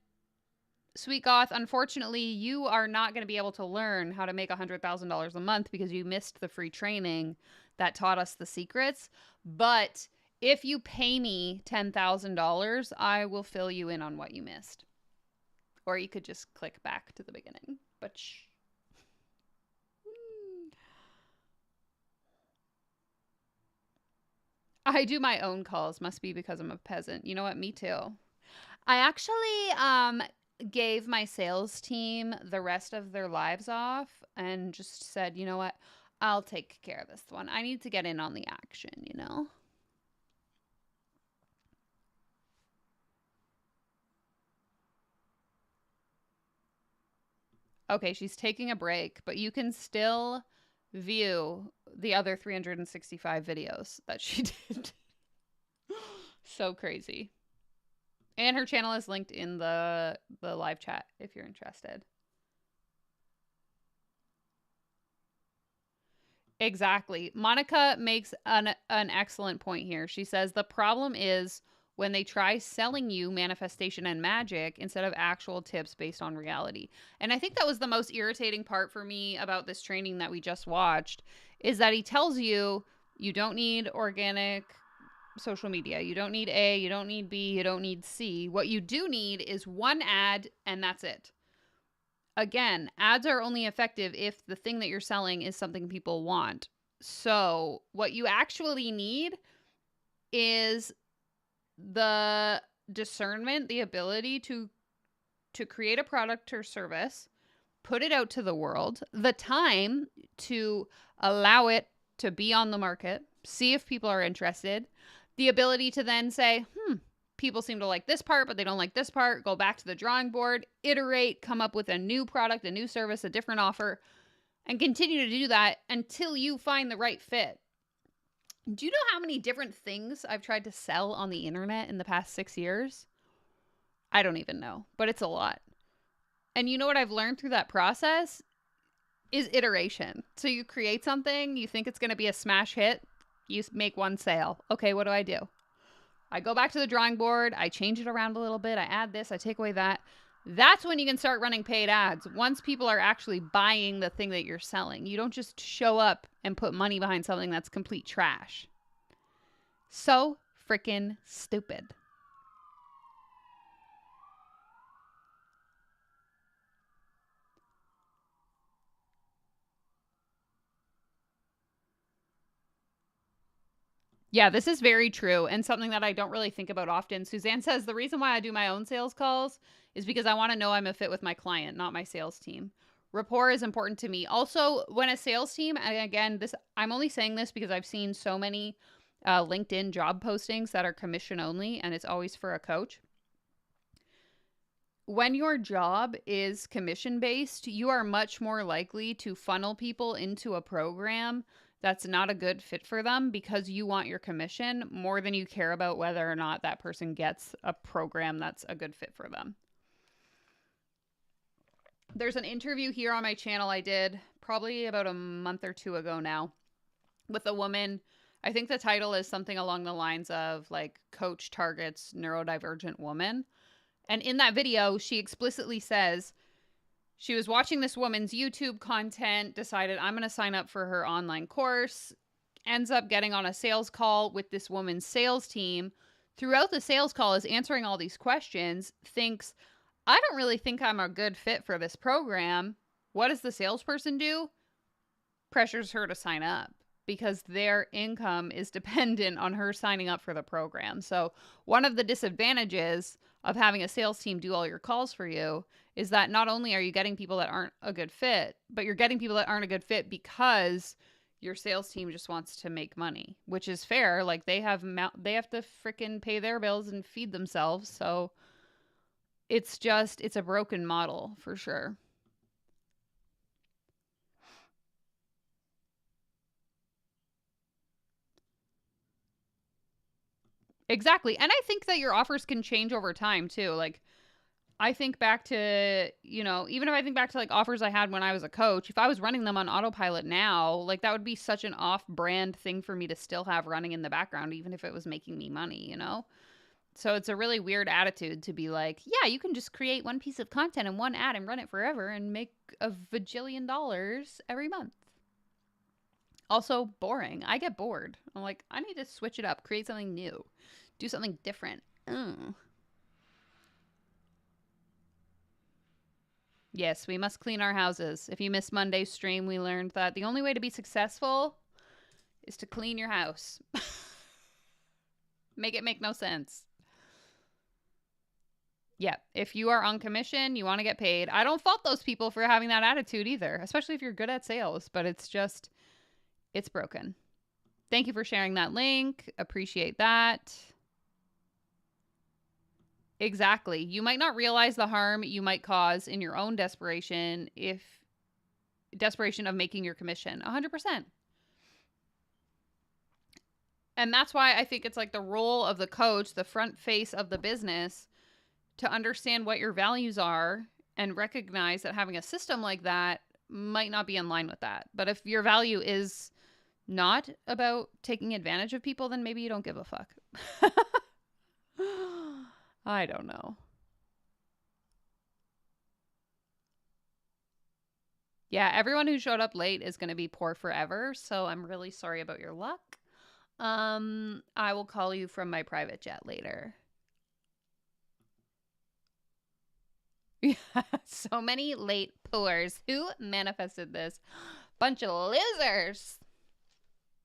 C: Sweet Goth, unfortunately, you are not going to be able to learn how to make $100,000 a month because you missed the free training that taught us the secrets. But if you pay me $10,000, I will fill you in on what you missed. Or you could just click back to the beginning. But shh. I do my own calls. Must be because I'm a peasant. You know what? Me too. I actually gave my sales team the rest of their lives off and just said, you know what? I'll take care of this one. I need to get in on the action, you know? Okay, she's taking a break, but you can still view the other 365 videos that she did. So crazy. And her channel is linked in the live chat if you're interested. Exactly. Monica makes an excellent point here. She says the problem is when they try selling you manifestation and magic instead of actual tips based on reality. And I think that was the most irritating part for me about this training that we just watched, is that he tells you you don't need organic social media. You don't need A, you don't need B, you don't need C. What you do need is one ad, and that's it. Again, ads are only effective if the thing that you're selling is something people want. So what you actually need is the discernment, the ability to create a product or service, put it out to the world, the time to allow it to be on the market, see if people are interested, the ability to then say, people seem to like this part, but they don't like this part, go back to the drawing board, iterate, come up with a new product, a new service, a different offer, and continue to do that until you find the right fit. Do you know how many different things I've tried to sell on the internet in the past 6 years? I don't even know, but it's a lot. And you know what I've learned through that process is iteration. So you create something, you think it's going to be a smash hit, you make one sale. Okay, what do? I go back to the drawing board, I change it around a little bit, I add this, I take away that. That's when you can start running paid ads. Once people are actually buying the thing that you're selling. You don't just show up and put money behind something that's complete trash. So freaking stupid. Yeah, this is very true and something that I don't really think about often. Suzanne says the reason why I do my own sales calls is because I want to know I'm a fit with my client, not my sales team. Rapport is important to me. Also, when a sales team, and again, I'm only saying this because I've seen so many LinkedIn job postings that are commission only, and it's always for a coach. When your job is commission based, you are much more likely to funnel people into a program that's not a good fit for them because you want your commission more than you care about whether or not that person gets a program that's a good fit for them. There's an interview here on my channel I did probably about a month or two ago now with a woman. I think the title is something along the lines of like coach targets neurodivergent woman. And in that video, she explicitly says she was watching this woman's YouTube content, decided I'm going to sign up for her online course, ends up getting on a sales call with this woman's sales team. Throughout the sales call is answering all these questions, thinks, I don't really think I'm a good fit for this program. What does the salesperson do? Pressures her to sign up because their income is dependent on her signing up for the program. So one of the disadvantages of having a sales team do all your calls for you is that not only are you getting people that aren't a good fit, but you're getting people that aren't a good fit because your sales team just wants to make money, which is fair. Like they have to freaking pay their bills and feed themselves. So it's a broken model for sure. Exactly. And I think that your offers can change over time too. Like I think back to, even if I think back to like offers I had when I was a coach, if I was running them on autopilot now, like that would be such an off-brand thing for me to still have running in the background, even if it was making me money, So it's a really weird attitude to be like, yeah, you can just create one piece of content and one ad and run it forever and make a vajillion dollars every month. Also boring. I get bored. I'm like, I need to switch it up, create something new, do something different. Yes, we must clean our houses. If you missed Monday's stream, we learned that the only way to be successful is to clean your house. Make it make no sense. Yeah, if you are on commission, you want to get paid. I don't fault those people for having that attitude either, especially if you're good at sales, but it's just, it's broken. Thank you for sharing that link. Appreciate that. Exactly. You might not realize the harm you might cause in your own desperation of making your commission. 100%. And that's why I think it's like the role of the coach, the front face of the business, to understand what your values are and recognize that having a system like that might not be in line with that. But if your value is not about taking advantage of people, then maybe you don't give a fuck. I don't know. Yeah, everyone who showed up late is going to be poor forever, so I'm really sorry about your luck. I will call you from my private jet later. Yeah, so many late poors. Who manifested this? Bunch of losers.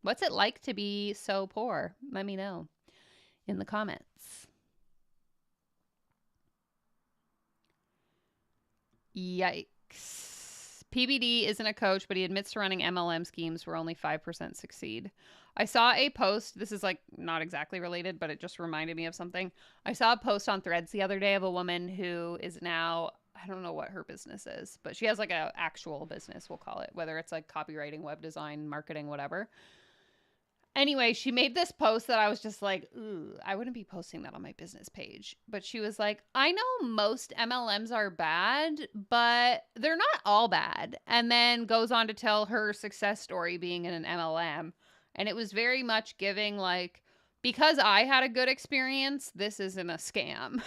C: What's it like to be so poor? Let me know in the comments. Yikes. PBD isn't a coach, but he admits to running MLM schemes where only 5% succeed. I saw a post. This is like not exactly related, but it just reminded me of something. I saw a post on Threads the other day of a woman who is now, I don't know what her business is, but she has like an actual business, we'll call it, whether it's like copywriting, web design, marketing, whatever. Anyway, she made this post that I was just like, ooh, I wouldn't be posting that on my business page. But she was like, I know most MLMs are bad, but they're not all bad. And then goes on to tell her success story being in an MLM. And it was very much giving like, because I had a good experience, this isn't a scam.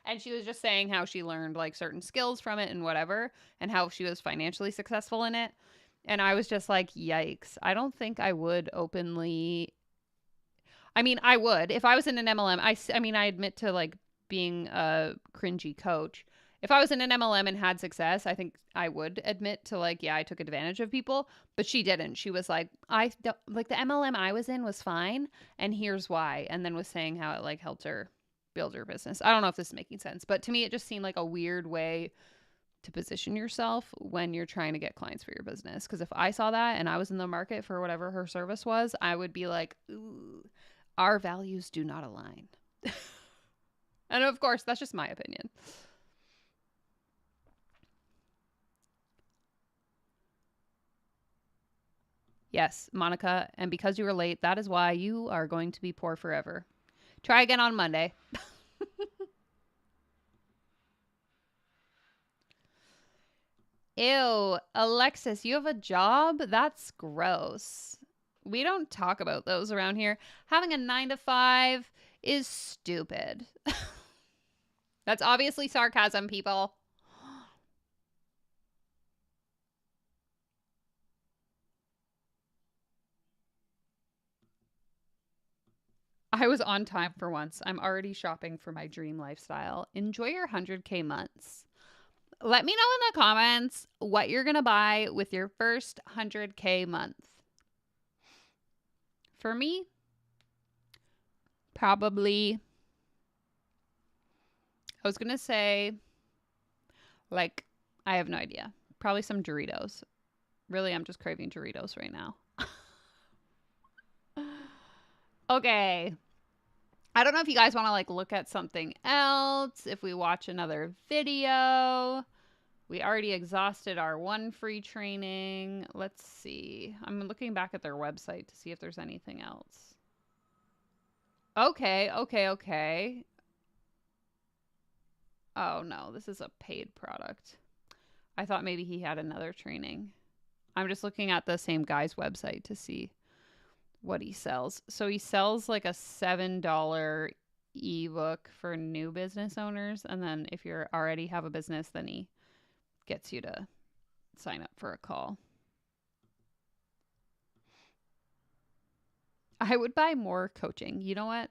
C: And she was just saying how she learned like certain skills from it and whatever, and how she was financially successful in it. And I was just like, yikes. I don't think I would openly. I mean, I would. If I was in an MLM, I mean, I admit to like being a cringy coach. If I was in an MLM and had success, I think I would admit to like, yeah, I took advantage of people. But she didn't. She was like, I don't, like the MLM I was in was fine. And here's why. And then was saying how it like helped her build her business. I don't know if this is making sense. But to me, it just seemed like a weird way to position yourself when you're trying to get clients for your business. Because if I saw that and I was in the market for whatever her service was, I would be like, ooh, our values do not align. And of course, that's just my opinion. Yes, Monica, and because you were late, that is why you are going to be poor forever. Try again on Monday. Ew, Alexis, you have a job? That's gross. We don't talk about those around here. Having a 9 to 5 is stupid. That's obviously sarcasm, people. I was on time for once. I'm already shopping for my dream lifestyle. Enjoy your 100K months. Let me know in the comments what you're going to buy with your first 100K month. For me, probably, I was going to say, like, I have no idea. Probably some Doritos. Really, I'm just craving Doritos right now. Okay. I don't know if you guys want to like look at something else. If we watch another video. We already exhausted our one free training. Let's see. I'm looking back at their website to see if there's anything else. Okay. Oh no, this is a paid product. I thought maybe he had another training. I'm just looking at the same guy's website to see what he sells. So he sells like a $7 ebook for new business owners. And then if you already have a business, then he gets you to sign up for a call. I would buy more coaching. You know what?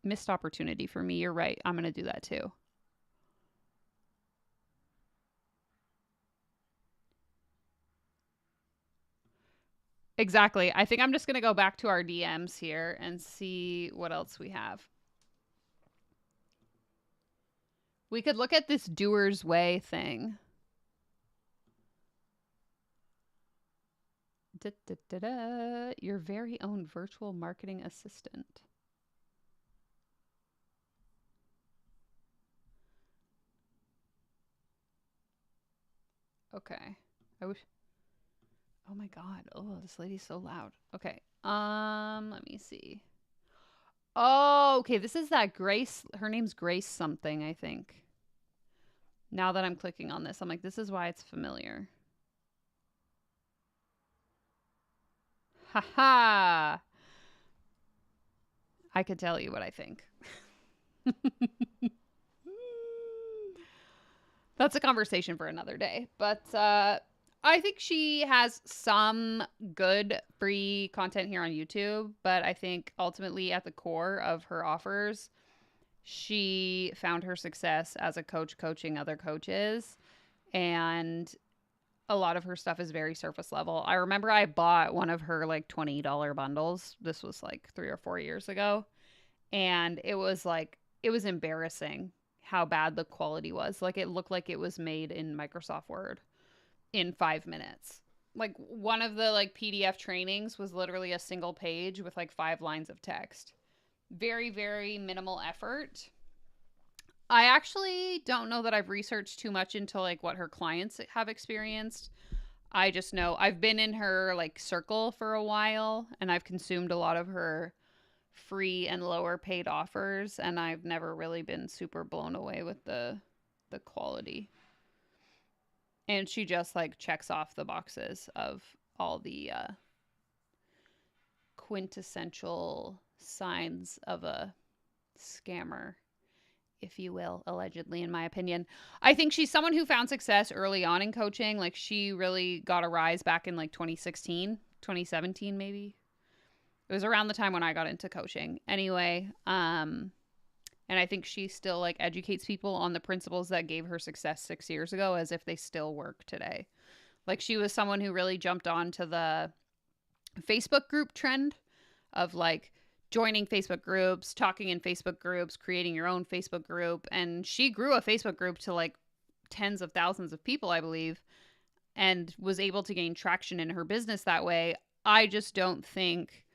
C: Missed opportunity for me. You're right. I'm going to do that too. Exactly. I think I'm just going to go back to our DMs here and see what else we have. We could look at this Doers Way thing. Your very own virtual marketing assistant. Okay. I wish. Oh my God. Oh, this lady's so loud. Okay. Let me see. Oh, okay. This is that Grace. Her name's Grace something, I think. Now that I'm clicking on this, I'm like, this is why it's familiar. Haha. I could tell you what I think. That's a conversation for another day. But I think she has some good free content here on YouTube. But I think ultimately at the core of her offers, she found her success as a coach coaching other coaches. And a lot of her stuff is very surface level. I remember I bought one of her like $20 bundles. This was like 3 or 4 years ago. And it was embarrassing how bad the quality was. Like it looked like it was made in Microsoft Word in 5 minutes. Like one of the like PDF trainings was literally a single page with like 5 lines of text. Very, very minimal effort. I actually don't know that I've researched too much into like what her clients have experienced. I just know I've been in her like circle for a while and I've consumed a lot of her free and lower paid offers, and I've never really been super blown away with the quality. And she just like checks off the boxes of all the quintessential signs of a scammer, if you will, allegedly, in my opinion. I think she's someone who found success early on in coaching. Like she really got a rise back in like 2016, 2017 maybe. It was around the time when I got into coaching. Anyway, and I think she still like educates people on the principles that gave her success 6 years ago as if they still work today. Like she was someone who really jumped on to the Facebook group trend of like joining Facebook groups, talking in Facebook groups, creating your own Facebook group. And she grew a Facebook group to like tens of thousands of people, I believe, and was able to gain traction in her business that way. I just don't think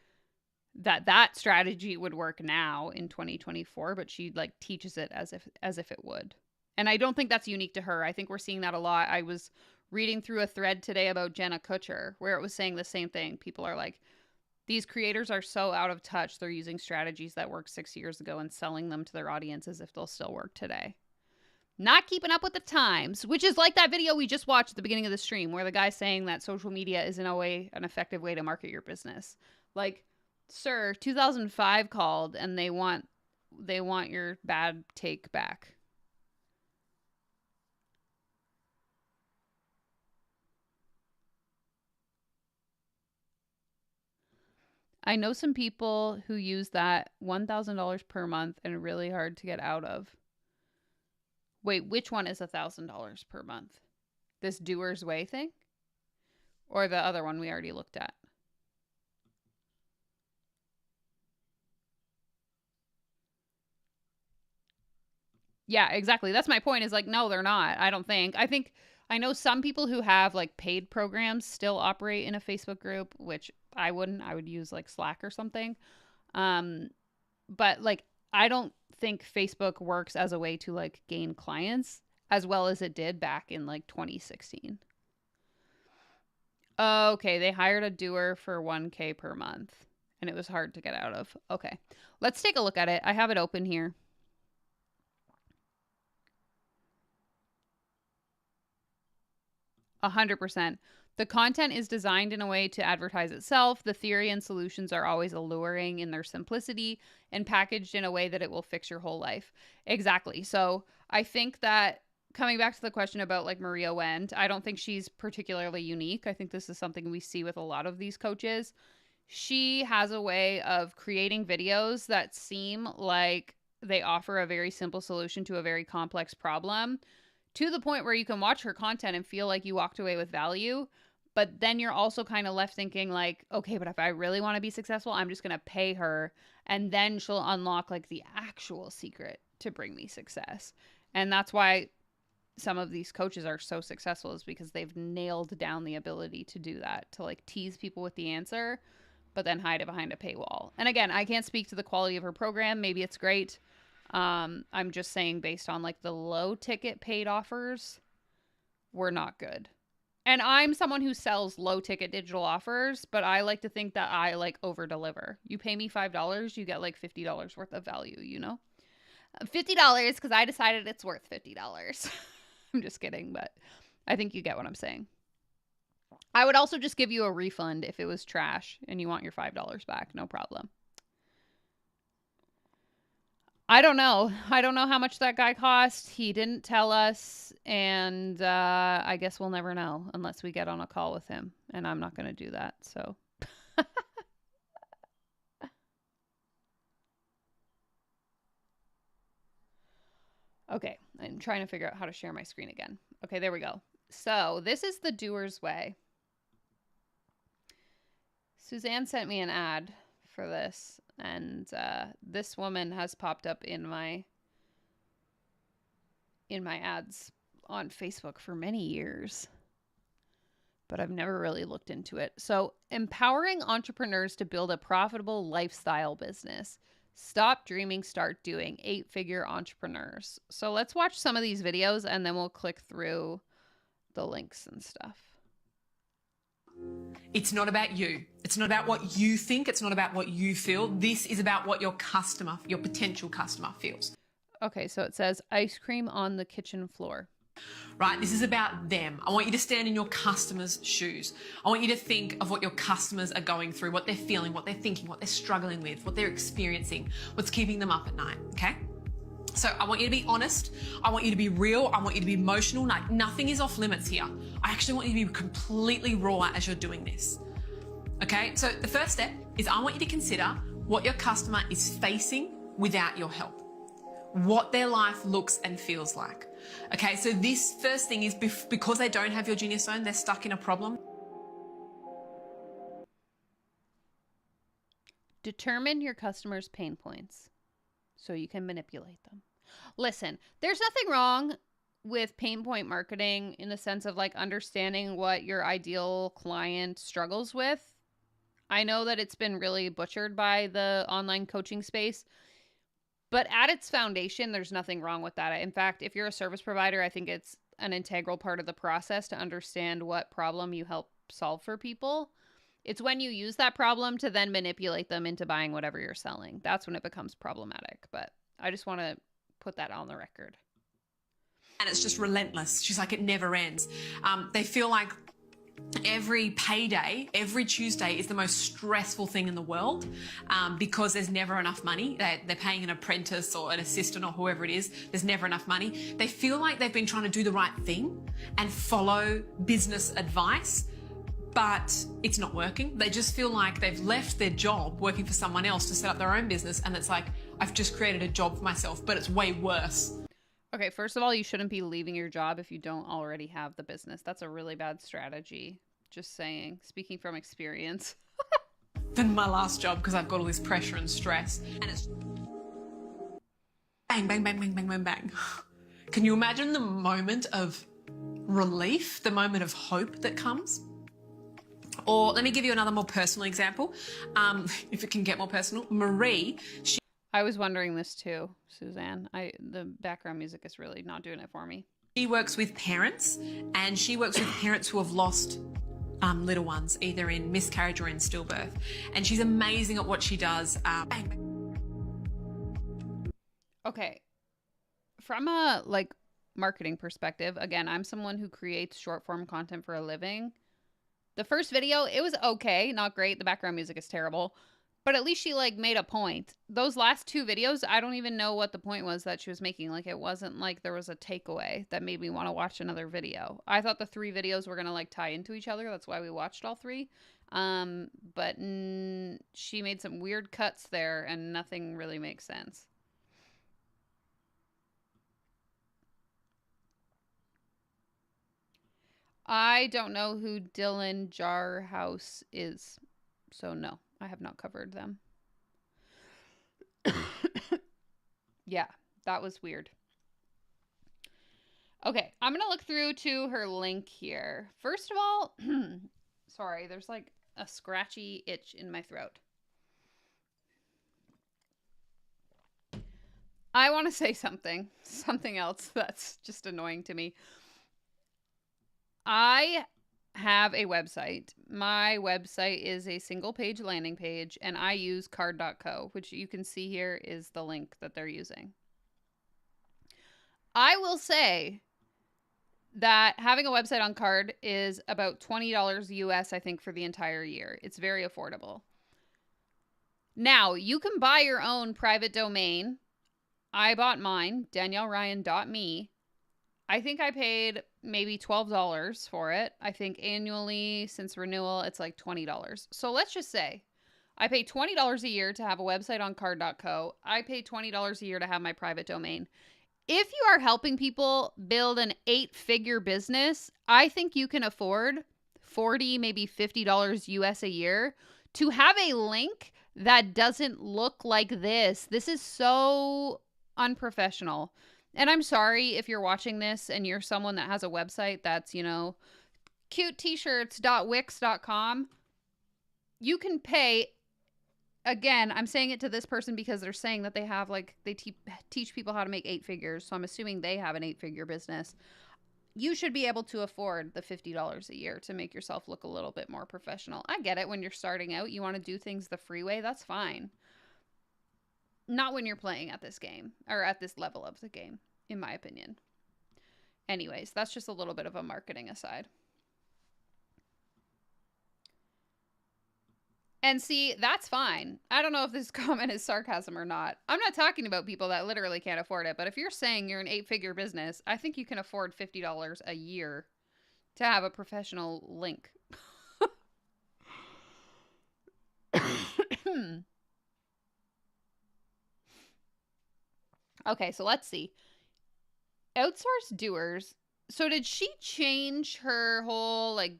C: that strategy would work now in 2024, but she like teaches it as if it would. And I don't think that's unique to her. I think we're seeing that a lot. I was reading through a thread today about Jenna Kutcher where it was saying the same thing. People are like, these creators are so out of touch. They're using strategies that worked 6 years ago and selling them to their audience as if they'll still work today. Not keeping up with the times, which is like that video we just watched at the beginning of the stream where the guy's saying that social media is in a way an effective way to market your business. Like, sir, 2005 called and they want your bad take back. I know some people who use that $1,000 per month and really hard to get out of. Wait, which one is $1,000 per month? This Doers Way thing? Or the other one we already looked at? Yeah, exactly. That's my point is like, no, they're not. I don't think. I know some people who have like paid programs still operate in a Facebook group, which I wouldn't. I would use like Slack or something. But like, I don't think Facebook works as a way to like gain clients as well as it did back in like 2016. Okay, they hired a doer for $1,000 per month and it was hard to get out of. Okay, let's take a look at it. I have it open here. 100%. The content is designed in a way to advertise itself. The theory and solutions are always alluring in their simplicity and packaged in a way that it will fix your whole life. Exactly. So I think that coming back to the question about like Maria Wendt, I don't think she's particularly unique. I think this is something we see with a lot of these coaches. she has a way of creating videos that seem like they offer a very simple solution to a very complex problem, to the point where you can watch her content and feel like you walked away with value. But then you're also kind of left thinking like, okay, but if I really want to be successful, I'm just going to pay her, and then she'll unlock like the actual secret to bring me success. And that's why some of these coaches are so successful, is because they've nailed down the ability to do that, to like tease people with the answer, but then hide it behind a paywall. And again, I can't speak to the quality of her program. Maybe it's great. I'm just saying, based on like the low ticket paid offers, were not good. And I'm someone who sells low ticket digital offers, but I like to think that I like over deliver. You pay me $5, you get like $50 worth of value, you know? $50 because I decided it's worth $50. I'm just kidding, but I think you get what I'm saying. I would also just give you a refund if it was trash and you want your $5 back. No problem. I don't know. I don't know how much that guy cost. He didn't tell us, and I guess we'll never know unless we get on a call with him, and I'm not going to do that, so. Okay, I'm trying to figure out how to share my screen again. Okay, there we go. So this is the doer's way. Suzanne sent me an ad for this, and this woman has popped up in my ads on Facebook for many years, but I've never really looked into it. So, empowering entrepreneurs to build a profitable lifestyle business. Stop dreaming, start doing. 8-figure entrepreneurs. So let's watch some of these videos and then we'll click through the links and stuff.
E: It's not about you. It's not about what you think. It's not about what you feel. This is about what your customer, your potential customer feels.
C: Okay, so it says ice cream on the kitchen floor.
E: Right? This is about them. I want you to stand in your customer's shoes. I want you to think of what your customers are going through, what they're feeling, what they're thinking, what they're struggling with, what they're experiencing, what's keeping them up at night, okay? So I want you to be honest. I want you to be real. I want you to be emotional. Like, nothing is off limits here. I actually want you to be completely raw as you're doing this. Okay? So the first step is I want you to consider what your customer is facing without your help. What their life looks and feels like. Okay, so this first thing is because they don't have your Genius Zone, they're stuck in a problem.
C: Determine your customer's pain points so you can manipulate them. Listen, there's nothing wrong with pain point marketing in the sense of like understanding what your ideal client struggles with. I know that it's been really butchered by the online coaching space, but at its foundation, there's nothing wrong with that. In fact, if you're a service provider, I think it's an integral part of the process to understand what problem you help solve for people. It's when you use that problem to then manipulate them into buying whatever you're selling. That's when it becomes problematic. But I just want to put that on the record.
E: And it's just relentless. She's like, it never ends. They feel like every payday, every Tuesday is the most stressful thing in the world because there's never enough money. They're paying an apprentice or an assistant or whoever it is. There's never enough money. They feel like they've been trying to do the right thing and follow business advice, but it's not working. They just feel like they've left their job working for someone else to set up their own business. And it's like, I've just created a job for myself, but it's way worse.
C: Okay, first of all, you shouldn't be leaving your job if you don't already have the business. That's a really bad strategy. Just saying, speaking from experience.
E: Than my last job because I've got all this pressure and stress. And it's bang, bang, bang, bang, bang, bang, bang. Can you imagine the moment of relief, the moment of hope that comes? Or let me give you another more personal example. If it can get more personal. Marie,
C: I was wondering this too, Suzanne. The background music is really not doing it for me.
E: She works with parents, and she works with parents who have lost little ones, either in miscarriage or in stillbirth. And she's amazing at what she does.
C: Okay. From a marketing perspective, again, I'm someone who creates short form content for a living. The first video, it was okay, not great. The background music is terrible. But at least she made a point. Those last 2 videos, I don't even know what the point was that she was making. It wasn't like there was a takeaway that made me want to watch another video. I thought the 3 videos were going to tie into each other. That's why we watched all 3. But she made some weird cuts there and nothing really makes sense. I don't know who Dylan Jarhouse is, so no, I have not covered them. Yeah, that was weird. Okay, I'm going to look through to her link here. First of all, sorry, there's like a scratchy itch in my throat. I want to say something else that's just annoying to me. I have a website. My website is a single page landing page, and I use card.co, which you can see here is the link that they're using. I will say that having a website on Card is about $20 US, I think, for the entire year. It's very affordable. Now, you can buy your own private domain. I bought mine, danielleryan.me. I think I paid maybe $12 for it. I think annually, since renewal, it's like $20. So let's just say I pay $20 a year to have a website on card.co. I pay $20 a year to have my private domain. If you are helping people build an 8-figure business, I think you can afford $40, maybe $50 US a year to have a link that doesn't look like this. This is so unprofessional. And I'm sorry if you're watching this and you're someone that has a website that's, you know, cutetshirts.wix.com. You can pay. Again, I'm saying it to this person because they're saying that they have, like, they teach people how to make 8 figures. So I'm assuming they have an 8-figure business. You should be able to afford the $50 a year to make yourself look a little bit more professional. I get it. When you're starting out, you want to do things the free way. That's fine. Not when you're playing at this game or at this level of the game, in my opinion. Anyways, that's just a little bit of a marketing aside. And see, that's fine. I don't know if this comment is sarcasm or not. I'm not talking about people that literally can't afford it. But if you're saying you're an 8-figure business, I think you can afford $50 a year to have a professional link. Okay, so let's see. Outsourced Doers. So did she change her whole, like,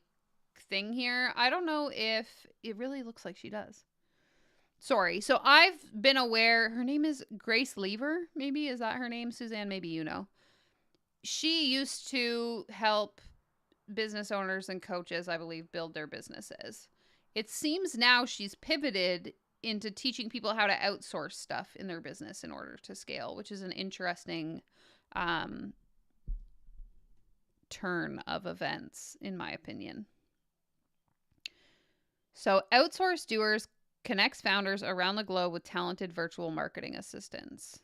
C: thing here? I don't know if it really looks like she does. Sorry. So I've been aware. Her name is Grace Lever. Maybe is that her name? Suzanne, maybe you know. She used to help business owners and coaches, I believe, build their businesses. It seems now she's pivoted into teaching people how to outsource stuff in their business in order to scale, which is an interesting turn of events, in my opinion. So Outsourced Doers connects founders around the globe with talented virtual marketing assistants.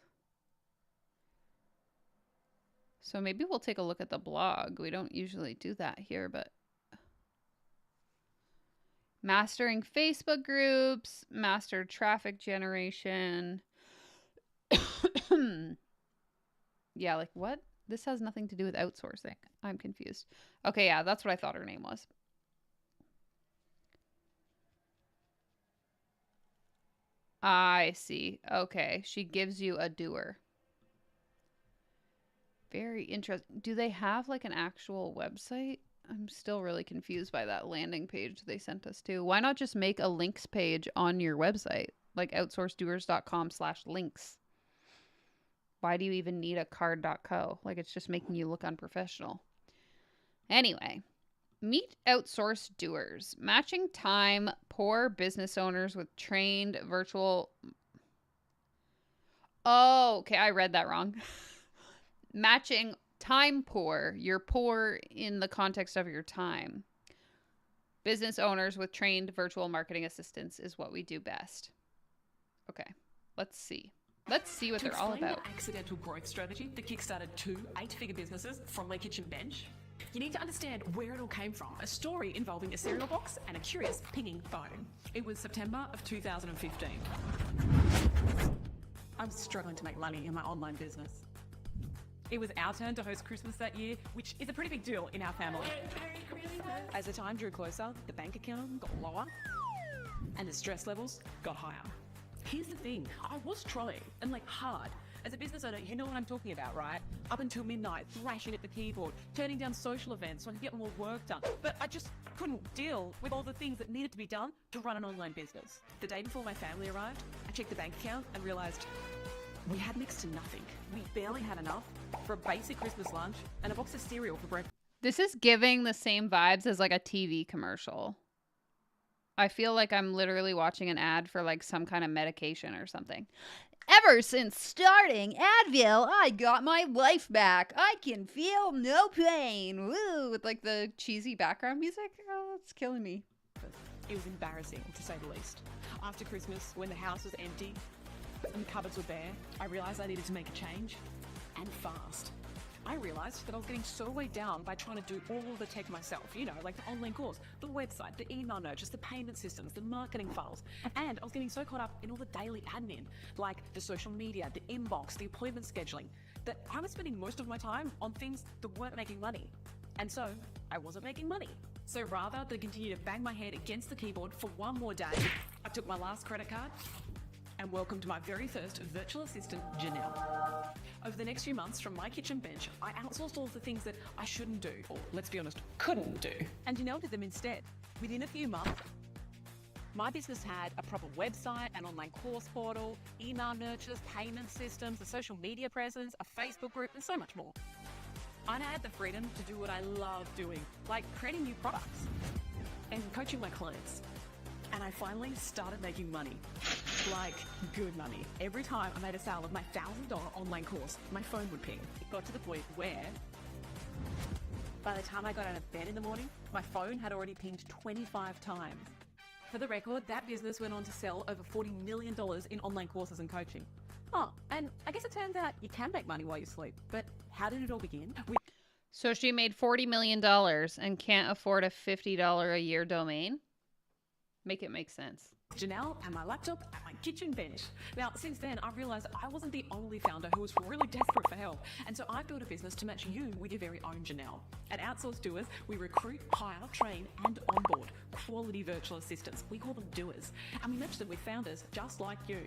C: So maybe we'll take a look at the blog. We don't usually do that here, but mastering Facebook groups, master traffic generation. Yeah, like what? This has nothing to do with outsourcing. I'm confused. Okay, yeah, that's what I thought her name was. I see. Okay, she gives you a doer. Very interesting. Do they have like an actual website? I'm still really confused by that landing page they sent us to. Why not just make a links page on your website? Like outsourceddoers.com/links. Why do you even need a card.co? Like, it's just making you look unprofessional. Anyway, meet Outsourced Doers. Matching time poor business owners with trained virtual... Oh, okay, I read that wrong. Matching time poor. You're poor in the context of your time. Business owners with trained virtual marketing assistants is what we do best. Okay, let's see. Let's see what they're all about.
F: To explain the accidental growth strategy that kickstarted 2 8-figure businesses from their kitchen bench, you need to understand where it all came from. A story involving a cereal box and a curious pinging phone. It was September of 2015. I was struggling to make money in my online business. It was our turn to host Christmas that year, which is a pretty big deal in our family. As the time drew closer, the bank account got lower and the stress levels got higher. Here's the thing, I was trying, and like hard. As a business owner, you know what I'm talking about, right? Up until midnight, thrashing at the keyboard, turning down social events so I could get more work done. But I just couldn't deal with all the things that needed to be done to run an online business. The day before my family arrived, I checked the bank account and realized we had next to nothing. We barely had enough for a basic Christmas lunch and a box of cereal for breakfast.
C: This is giving the same vibes as like a TV commercial. I feel like I'm literally watching an ad for like some kind of medication or something. Ever since starting Advil, I got my life back. I can feel no pain. Woo! With like the cheesy background music. Oh, it's killing me.
F: It was embarrassing, to say the least. After Christmas, when the house was empty and the cupboards were bare, I realised I needed to make a change, and fast. I realised that I was getting so weighed down by trying to do all the tech myself, you know, like the online course, the website, the email nurtures, the payment systems, the marketing files. And I was getting so caught up in all the daily admin, like the social media, the inbox, the appointment scheduling, that I was spending most of my time on things that weren't making money. And so I wasn't making money. So rather than continue to bang my head against the keyboard for one more day, I took my last credit card and welcomed my very first virtual assistant, Janelle. Over the next few months, from my kitchen bench, I outsourced all of the things that I shouldn't do, or let's be honest, couldn't do. And Janelle did them instead. Within a few months, my business had a proper website, an online course portal, email nurtures, payment systems, a social media presence, a Facebook group, and so much more. I now had the freedom to do what I love doing, like creating new products and coaching my clients. And I finally started making money. Like, good money. Every time I made a sale of my $1,000 online course, my phone would ping. It got to the point where, by the time I got out of bed in the morning, my phone had already pinged 25 times. For the record, that business went on to sell over $40 million in online courses and coaching. Oh, and I guess it turns out you can make money while you sleep. But how did it all begin?
C: So she made $40 million and can't afford a $50 a year domain? Make it make sense.
F: Janelle and my laptop at my kitchen bench. Now, since then, I've realised I wasn't the only founder who was really desperate for help. And so I built a business to match you with your very own Janelle. At Outsourced Doers, we recruit, hire, train, and onboard quality virtual assistants. We call them doers. And we match them with founders just like you.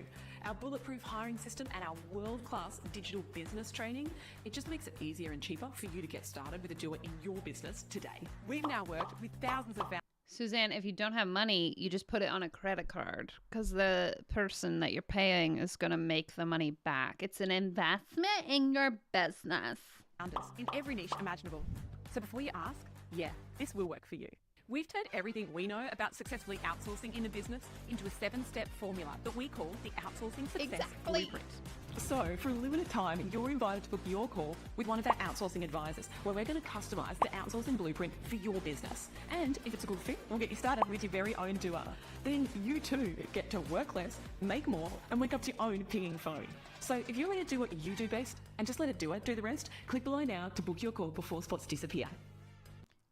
F: Our bulletproof hiring system and our world-class digital business training, it just makes it easier and cheaper for you to get started with a doer in your business today. We've now worked with thousands of founders.
C: Suzanne, if you don't have money, you just put it on a credit card because the person that you're paying is going to make the money back. It's an investment in your business.
F: In every niche imaginable. So before you ask, yeah, this will work for you. We've turned everything we know about successfully outsourcing in a business into a 7-step formula that we call the Outsourcing Success Blueprint. So, for a limited time, you're invited to book your call with one of our outsourcing advisors, where we're going to customize the outsourcing blueprint for your business. And if it's a good fit, we'll get you started with your very own doer. Then you too get to work less, make more, and wake up to your own pinging phone. So if you're ready to do what you do best and just let a doer do the rest, click below now to book your call before spots disappear.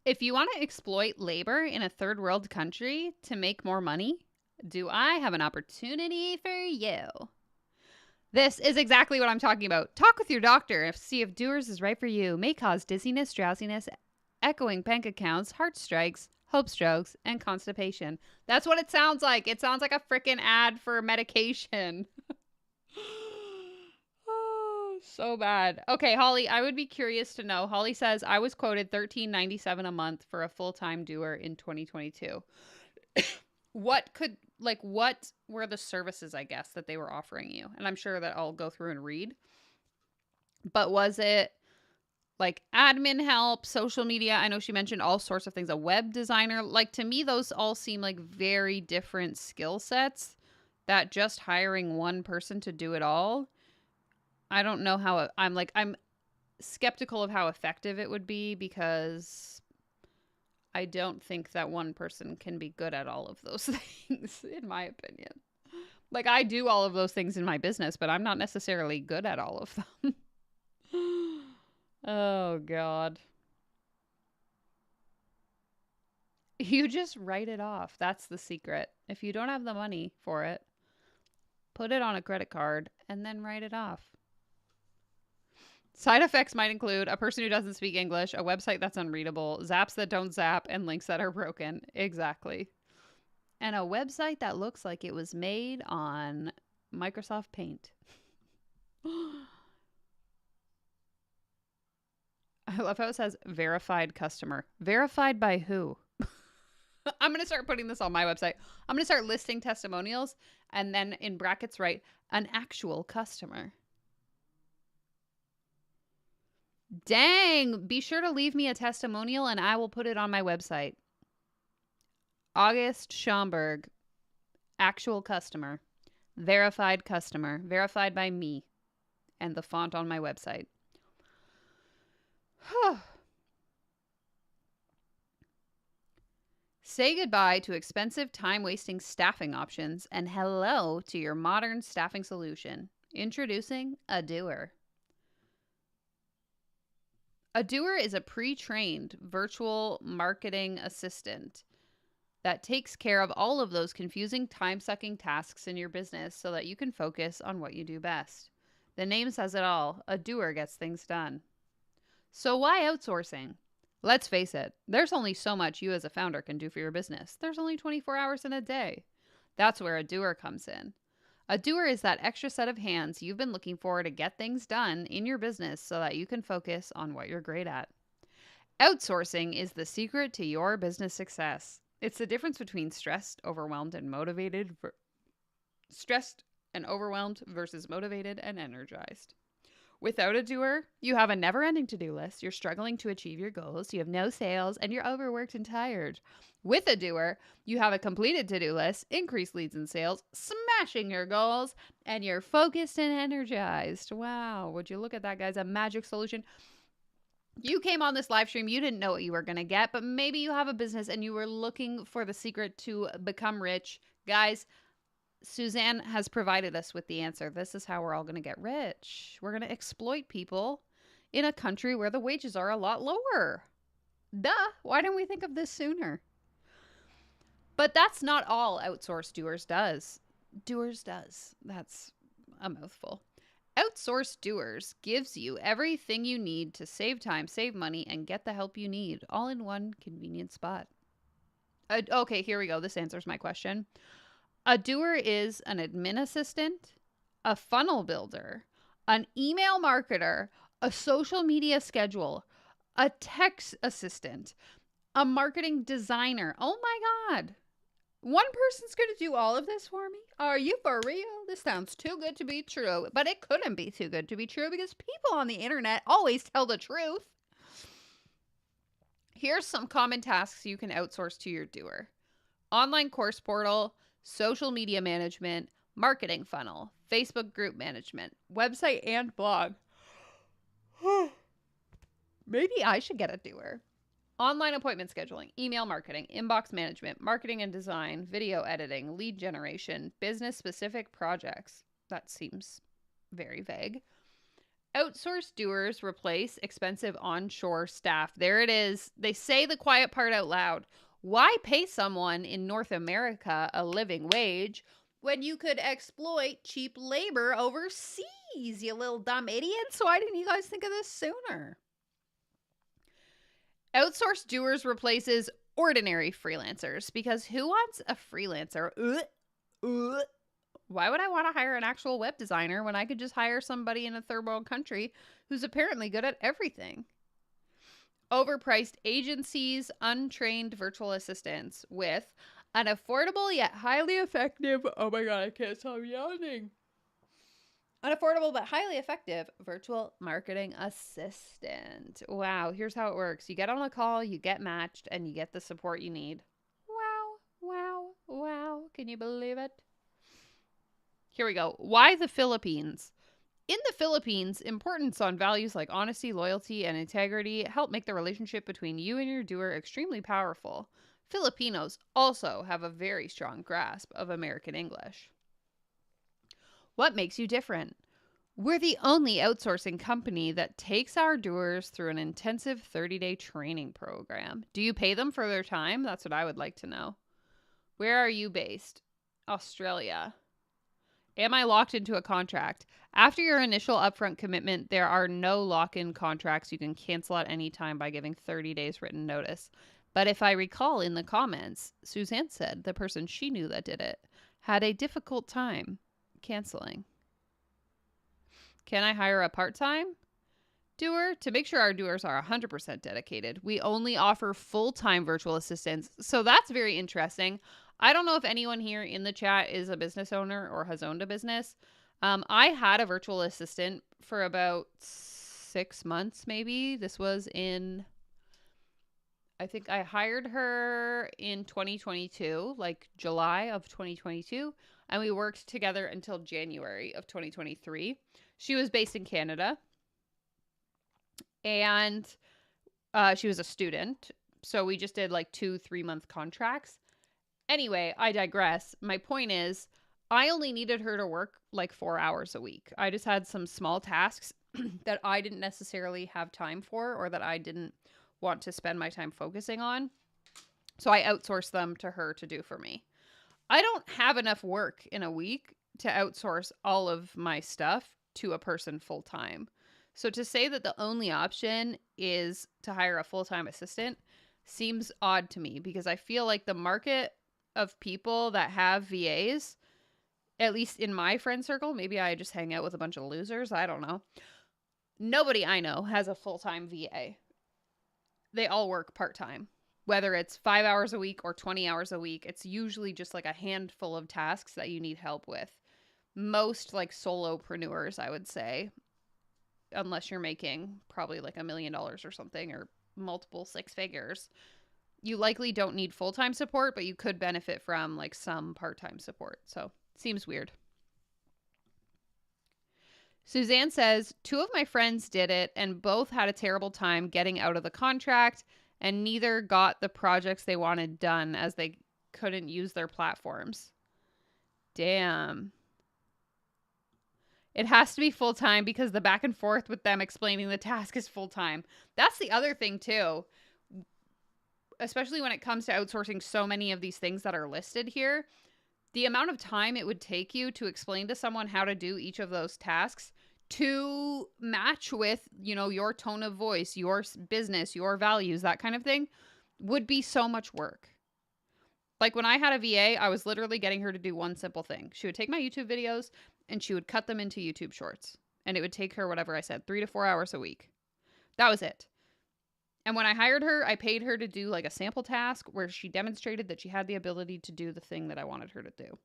C: If you want to exploit labor in a third world country to make more money, do I have an opportunity for you? This is exactly what I'm talking about. Talk with your doctor and see if Doers is right for you. May cause dizziness, drowsiness, echoing bank accounts, heart strikes, hope strokes, and constipation. That's what it sounds like. It sounds like a freaking ad for medication. Oh, so bad. Okay, Holly, I would be curious to know. Holly says, I was quoted $13.97 a month for a full-time doer in 2022. What were the services, I guess, that they were offering you? And I'm sure that I'll go through and read. But was it like admin help, social media? I know she mentioned all sorts of things. A web designer. Like, to me, those all seem like very different skill sets that just hiring one person to do it all. I don't know how I'm skeptical of how effective it would be because I don't think that one person can be good at all of those things, in my opinion. Like, I do all of those things in my business, but I'm not necessarily good at all of them. Oh, God. You just write it off. That's the secret. If you don't have the money for it, put it on a credit card and then write it off. Side effects might include a person who doesn't speak English, a website that's unreadable, zaps that don't zap, and links that are broken. Exactly. And a website that looks like it was made on Microsoft Paint. I love how it says verified customer. Verified by who? I'm going to start putting this on my website. I'm going to start listing testimonials and then in brackets write an actual customer. Dang, be sure to leave me a testimonial and I will put it on my website. August Schomburg, actual customer, verified by me, and the font on my website. Say goodbye to expensive, time-wasting staffing options and hello to your modern staffing solution. Introducing a doer. A doer is a pre-trained virtual marketing assistant that takes care of all of those confusing, time-sucking tasks in your business so that you can focus on what you do best. The name says it all. A doer gets things done. So why outsourcing? Let's face it, there's only so much you as a founder can do for your business. There's only 24 hours in a day. That's where a doer comes in. A doer is that extra set of hands you've been looking for to get things done in your business so that you can focus on what you're great at. Outsourcing is the secret to your business success. It's the difference between stressed, overwhelmed, and motivated. Stressed and overwhelmed versus motivated and energized. Without a doer, you have a never-ending to-do list, you're struggling to achieve your goals, you have no sales, and you're overworked and tired. With a doer, you have a completed to-do list, increased leads and sales, smashing your goals, and you're focused and energized. Wow, would you look at that, guys? A magic solution. You came on this live stream, you didn't know what you were going to get, but maybe you have a business and you were looking for the secret to become rich. Guys, Suzanne has provided us with the answer. This is how we're all going to get rich. We're going to exploit people in a country where the wages are a lot lower. Duh. Why didn't we think of this sooner? But that's not all Outsourced Doers does. Doers does. That's a mouthful. Outsourced Doers gives you everything you need to save time, save money, and get the help you need, all in one convenient spot. Okay, here we go. This answers my question. A doer is an admin assistant, a funnel builder, an email marketer, a social media scheduler, a text assistant, a marketing designer. Oh my God. One person's going to do all of this for me? Are you for real? This sounds too good to be true. But it couldn't be too good to be true because people on the internet always tell the truth. Here's some common tasks you can outsource to your doer. Online course portal, social media management, marketing funnel, Facebook group management, website and blog. Maybe I should get a doer. Online appointment scheduling, email marketing, inbox management, marketing and design, video editing, lead generation, business-specific projects. That seems very vague. Outsourced doers replace expensive onshore staff. There it is. They say the quiet part out loud. Why pay someone in North America a living wage when you could exploit cheap labor overseas, you little dumb idiots? Why didn't you guys think of this sooner? Outsourced Doers replaces ordinary freelancers because who wants a freelancer? Why would I want to hire an actual web designer when I could just hire somebody in a third world country who's apparently good at everything? Overpriced agencies, untrained virtual assistants with an affordable yet highly effective, oh my God, I can't stop yawning. An affordable but highly effective virtual marketing assistant. Wow, here's how it works. You get on a call, you get matched, and you get the support you need. Wow, wow, wow. Can you believe it? Here we go. Why the Philippines? In the Philippines, importance on values like honesty, loyalty, and integrity help make the relationship between you and your doer extremely powerful. Filipinos also have a very strong grasp of American English. What makes you different? We're the only outsourcing company that takes our doers through an intensive 30-day training program. Do you pay them for their time? That's what I would like to know. Where are you based? Australia. Am I locked into a contract? After your initial upfront commitment, there are no lock-in contracts. You can cancel at any time by giving 30 days written notice. But if I recall in the comments, Suzanne said the person she knew that did it had a difficult time canceling. Can I hire a part-time doer? To make sure our doers are 100% dedicated, we only offer full-time virtual assistants. So that's very interesting. I don't know if anyone here in the chat is a business owner or has owned a business. I had a virtual assistant for about 6 months, maybe. This was in, I think I hired her in 2022, like July of 2022, and we worked together until January of 2023. She was based in Canada, and she was a student, so we just did like 2-3 month contracts. Anyway, I digress. My point is, I only needed her to work like 4 hours a week. I just had some small tasks that I didn't necessarily have time for, or that I didn't want to spend my time focusing on. So I outsourced them to her to do for me. I don't have enough work in a week to outsource all of my stuff to a person full time. So to say that the only option is to hire a full-time assistant seems odd to me, because I feel like the market of people that have VAs, at least in my friend circle, maybe I just hang out with a bunch of losers, I don't know. Nobody I know has a full-time VA. They all work part-time. Whether it's 5 hours a week or 20 hours a week, it's usually just like a handful of tasks that you need help with. Most like solopreneurs, I would say, unless you're making probably like $1 million or something, or multiple 6 figures, you likely don't need full-time support, but you could benefit from like some part-time support. So seems weird. Suzanne says, 2 of my friends did it and both had a terrible time getting out of the contract, and neither got the projects they wanted done as they couldn't use their platforms. Damn. It has to be full-time because the back and forth with them explaining the task is full-time. That's the other thing too. Especially when it comes to outsourcing so many of these things that are listed here, the amount of time it would take you to explain to someone how to do each of those tasks to match with, you know, your tone of voice, your business, your values, that kind of thing, would be so much work. Like when I had a VA, I was literally getting her to do one simple thing. She would take my YouTube videos and she would cut them into YouTube shorts. And it would take her, whatever I said, 3 to 4 hours a week. That was it. And when I hired her, I paid her to do like a sample task where she demonstrated that she had the ability to do the thing that I wanted her to do.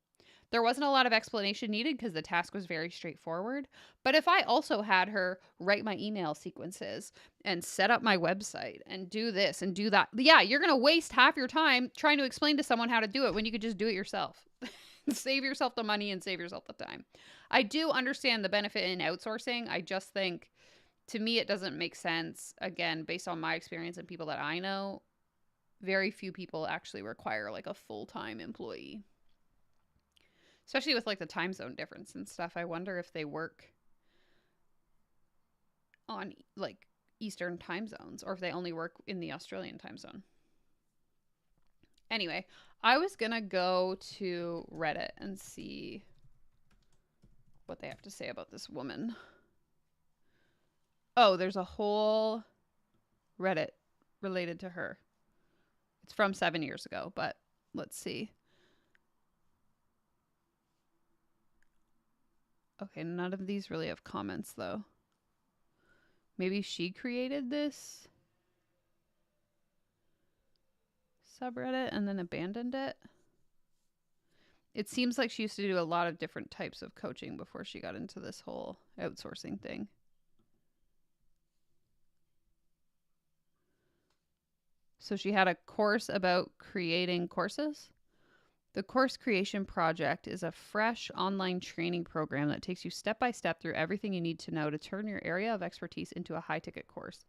C: There wasn't a lot of explanation needed because the task was very straightforward. But if I also had her write my email sequences and set up my website and do this and do that, yeah, you're going to waste half your time trying to explain to someone how to do it when you could just do it yourself. Save yourself the money and save yourself the time. I do understand the benefit in outsourcing. I just think, to me, it doesn't make sense. Again, based on my experience and people that I know, very few people actually require like a full-time employee. Especially with like the time zone difference and stuff. I wonder if they work on like Eastern time zones or if they only work in the Australian time zone. Anyway, I was gonna go to Reddit and see what they have to say about this woman. Oh, there's a whole Reddit related to her. It's from 7 years ago, but let's see. Okay, none of these really have comments, though. Maybe she created this subreddit and then abandoned it. It seems like she used to do a lot of different types of coaching before she got into this whole outsourcing thing. So she had a course about creating courses. The Course Creation Project is a fresh online training program that takes you step by step through everything you need to know to turn your area of expertise into a high-ticket course.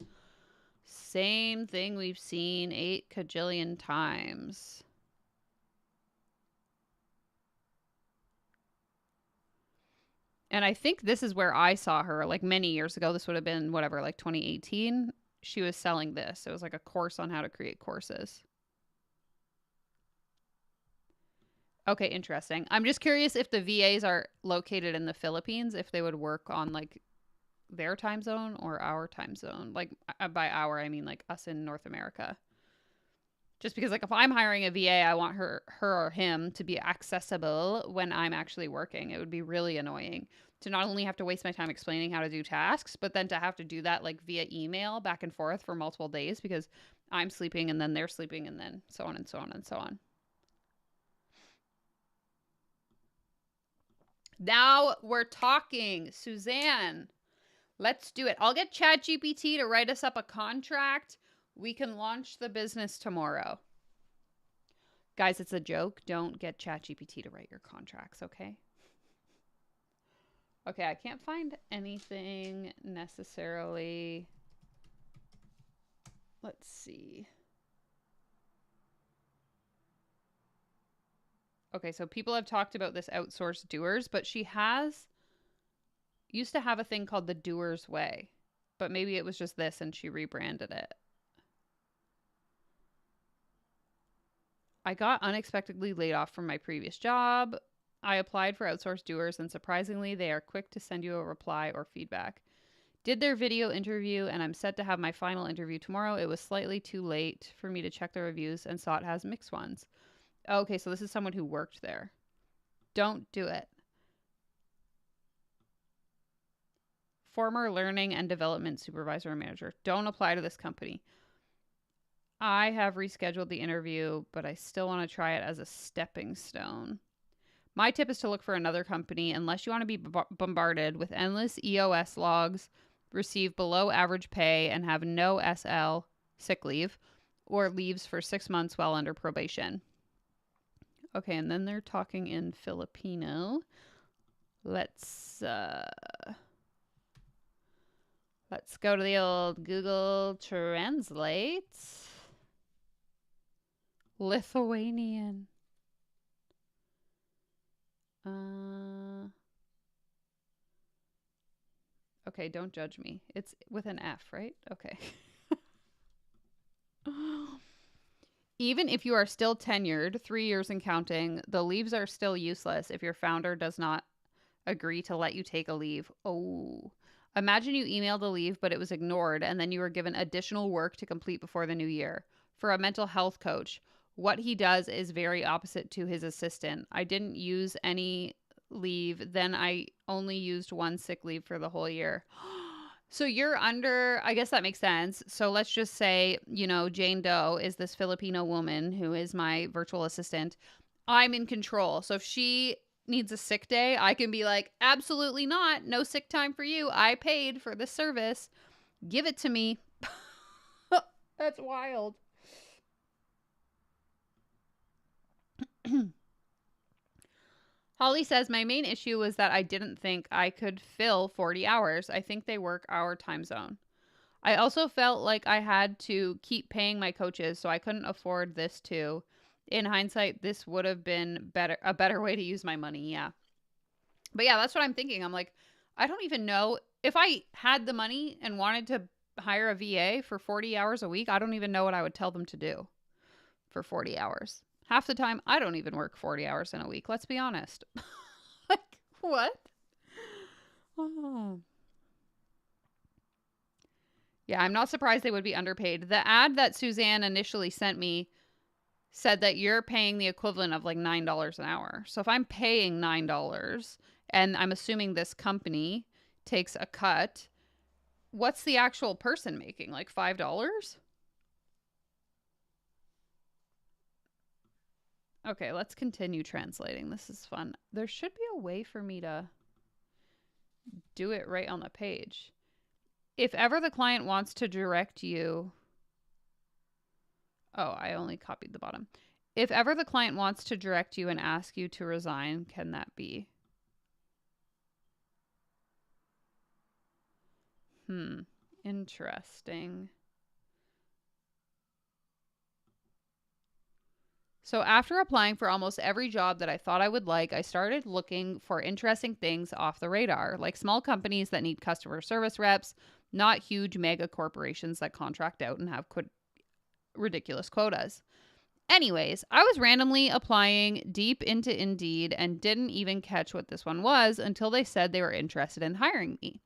C: Same thing we've seen 8 kajillion times. And I think this is where I saw her, like many years ago. This would have been, whatever, like 2018. She was selling this. It was like a course on how to create courses. Okay, interesting. I'm just curious if the VAs are located in the Philippines, if they would work on like their time zone or our time zone. Like by our, I mean like us in North America. Just because like if I'm hiring a VA, I want her or him to be accessible when I'm actually working. It would be really annoying to not only have to waste my time explaining how to do tasks, but then to have to do that like via email back and forth for multiple days because I'm sleeping and then they're sleeping and then so on and so on and so on. Now we're talking. Suzanne, let's do it. I'll get ChatGPT to write us up a contract. We can launch the business tomorrow. Guys, it's a joke. Don't get ChatGPT to write your contracts, okay? Okay, I can't find anything necessarily. Let's see. Okay, so people have talked about this Outsourced Doers, but she used to have a thing called the Doers Way, but maybe it was just this and she rebranded it. I got unexpectedly laid off from my previous job. I applied for Outsourced Doers and surprisingly, they are quick to send you a reply or feedback. Did their video interview and I'm set to have my final interview tomorrow. It was slightly too late for me to check the reviews and saw it has mixed ones. Okay, so this is someone who worked there. Don't do it. Former learning and development supervisor or manager. Don't apply to this company. I have rescheduled the interview, but I still want to try it as a stepping stone. My tip is to look for another company unless you want to be bombarded with endless EOS logs, receive below average pay, and have no SL, sick leave, or leaves for 6 months while under probation. Okay, and then they're talking in Filipino. Let's go to the old Google Translate. Lithuanian. Okay, don't judge me. It's with an F, right? Okay. Even if you are still tenured, 3 years and counting, the leaves are still useless if your founder does not agree to let you take a leave. Oh. Imagine you emailed a leave, but it was ignored, and then you were given additional work to complete before the new year. For a mental health coach, what he does is very opposite to his assistant. I didn't use any leave, then I only used 1 sick leave for the whole year. So you're under, I guess that makes sense. So let's just say, you know, Jane Doe is this Filipino woman who is my virtual assistant. I'm in control. So if she needs a sick day, I can be like, absolutely not. No sick time for you. I paid for this service. Give it to me. That's wild. Holly says, my main issue was that I didn't think I could fill 40 hours. I think they work our time zone. I also felt like I had to keep paying my coaches, so I couldn't afford this too. In hindsight, this would have been a better way to use my money. Yeah. But yeah, that's what I'm thinking. I'm like, I don't even know if I had the money and wanted to hire a VA for 40 hours a week. I don't even know what I would tell them to do for 40 hours. Half the time, I don't even work 40 hours in a week. Let's be honest. Like, what? Oh. Yeah, I'm not surprised they would be underpaid. The ad that Suzanne initially sent me said that you're paying the equivalent of like $9 an hour. So if I'm paying $9 and I'm assuming this company takes a cut, what's the actual person making? Like $5? Okay, let's continue translating. This is fun. There should be a way for me to do it right on the page. If ever the client wants to direct you... Oh, I only copied the bottom. If ever the client wants to direct you and ask you to resign, can that be? Interesting. So after applying for almost every job that I thought I would like, I started looking for interesting things off the radar, like small companies that need customer service reps, not huge mega corporations that contract out and have ridiculous quotas. Anyways, I was randomly applying deep into Indeed and didn't even catch what this one was until they said they were interested in hiring me.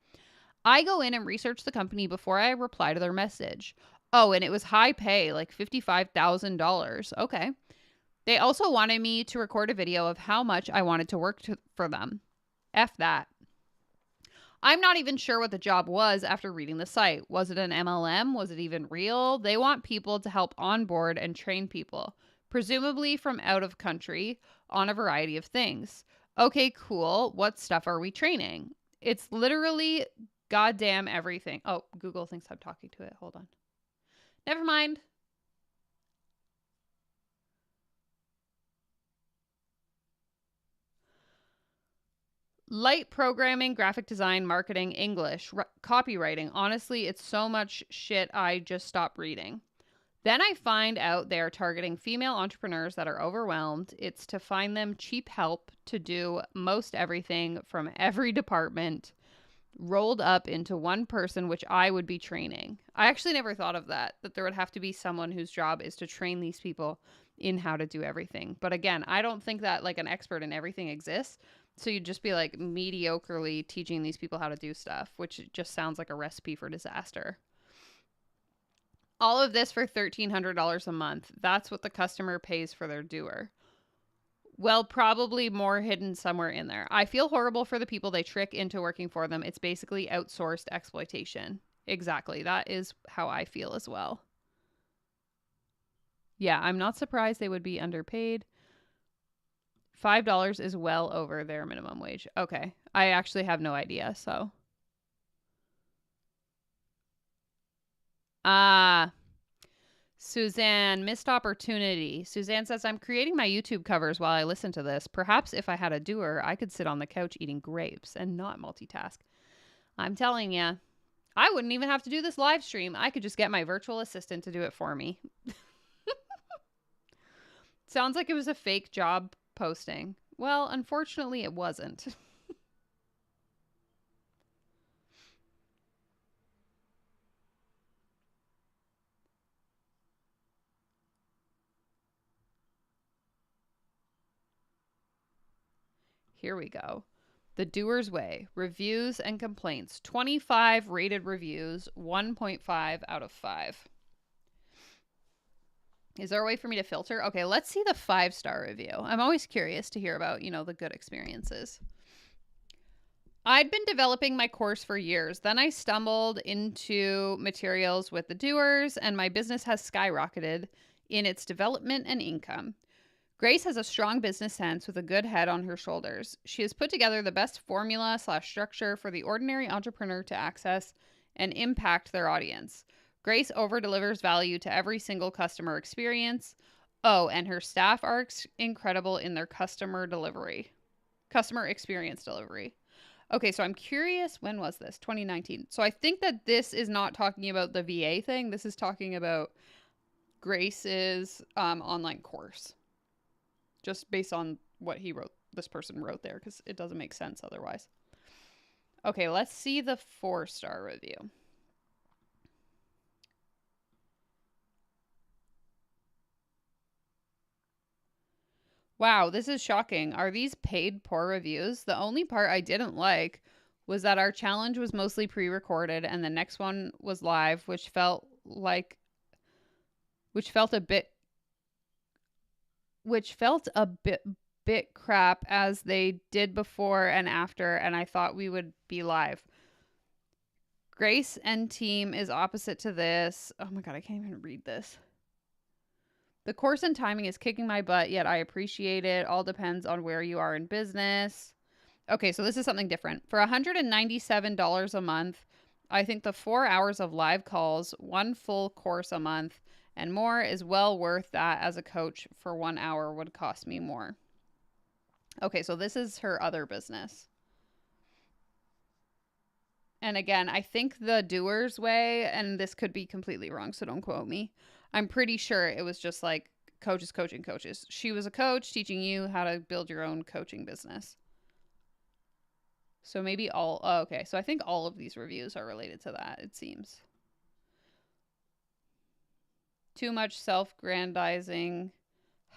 C: I go in and research the company before I reply to their message. Oh, and it was high pay, like $55,000. Okay. They also wanted me to record a video of how much I wanted to work for them. F that. I'm not even sure what the job was after reading the site. Was it an MLM? Was it even real? They want people to help onboard and train people, presumably from out of country, on a variety of things. Okay, cool. What stuff are we training? It's literally goddamn everything. Oh, Google thinks I'm talking to it. Hold on. Never mind. Light programming, graphic design, marketing, English, copywriting. Honestly, it's so much shit I just stop reading. Then I find out they are targeting female entrepreneurs that are overwhelmed. It's to find them cheap help to do most everything from every department rolled up into one person, which I would be training. I actually never thought of that there would have to be someone whose job is to train these people in how to do everything. But again, I don't think that like an expert in everything exists. So you'd just be like mediocrely teaching these people how to do stuff, which just sounds like a recipe for disaster. All of this for $1,300 a month. That's what the customer pays for their doer. Well, probably more hidden somewhere in there. I feel horrible for the people they trick into working for them. It's basically outsourced exploitation. Exactly. That is how I feel as well. Yeah, I'm not surprised they would be underpaid. $5 is well over their minimum wage. Okay. I actually have no idea, so. Suzanne, missed opportunity. Suzanne says, I'm creating my YouTube covers while I listen to this. Perhaps if I had a doer, I could sit on the couch eating grapes and not multitask. I'm telling you, I wouldn't even have to do this live stream. I could just get my virtual assistant to do it for me. Sounds like it was a fake job posting. Well, unfortunately, it wasn't. Here we go. The Doer's Way. Reviews and complaints. 25 rated reviews, 1.5 out of 5. Is there a way for me to filter? Okay, let's see the 5-star review. I'm always curious to hear about, the good experiences. I'd been developing my course for years. Then I stumbled into materials with the Doers, and my business has skyrocketed in its development and income. Grace has a strong business sense with a good head on her shoulders. She has put together the best formula/structure for the ordinary entrepreneur to access and impact their audience. Grace over-delivers value to every single customer experience. Oh, and her staff are incredible in their customer experience delivery. Okay, so I'm curious, when was this? 2019. So I think that this is not talking about the VA thing. This is talking about Grace's online course. Just based on what this person wrote there, because it doesn't make sense otherwise. Okay, let's see the 4-star review. Wow, this is shocking. Are these paid poor reviews? The only part I didn't like was that our challenge was mostly pre-recorded and the next one was live, which felt a bit crap as they did before and after, and I thought we would be live. Grace and team is opposite to this. Oh my god, I can't even read this. The course and timing is kicking my butt, yet I appreciate it. All depends on where you are in business. Okay, so this is something different. For $197 a month, I think the 4 hours of live calls, 1 full course a month, and more is well worth that, as a coach for 1 hour would cost me more. Okay, so this is her other business. And again, I think the Doer's Way, and this could be completely wrong, so don't quote me. I'm pretty sure it was just like coaches coaching coaches. She was a coach teaching you how to build your own coaching business. So maybe okay. So I think all of these reviews are related to that, it seems. Too much self-grandizing.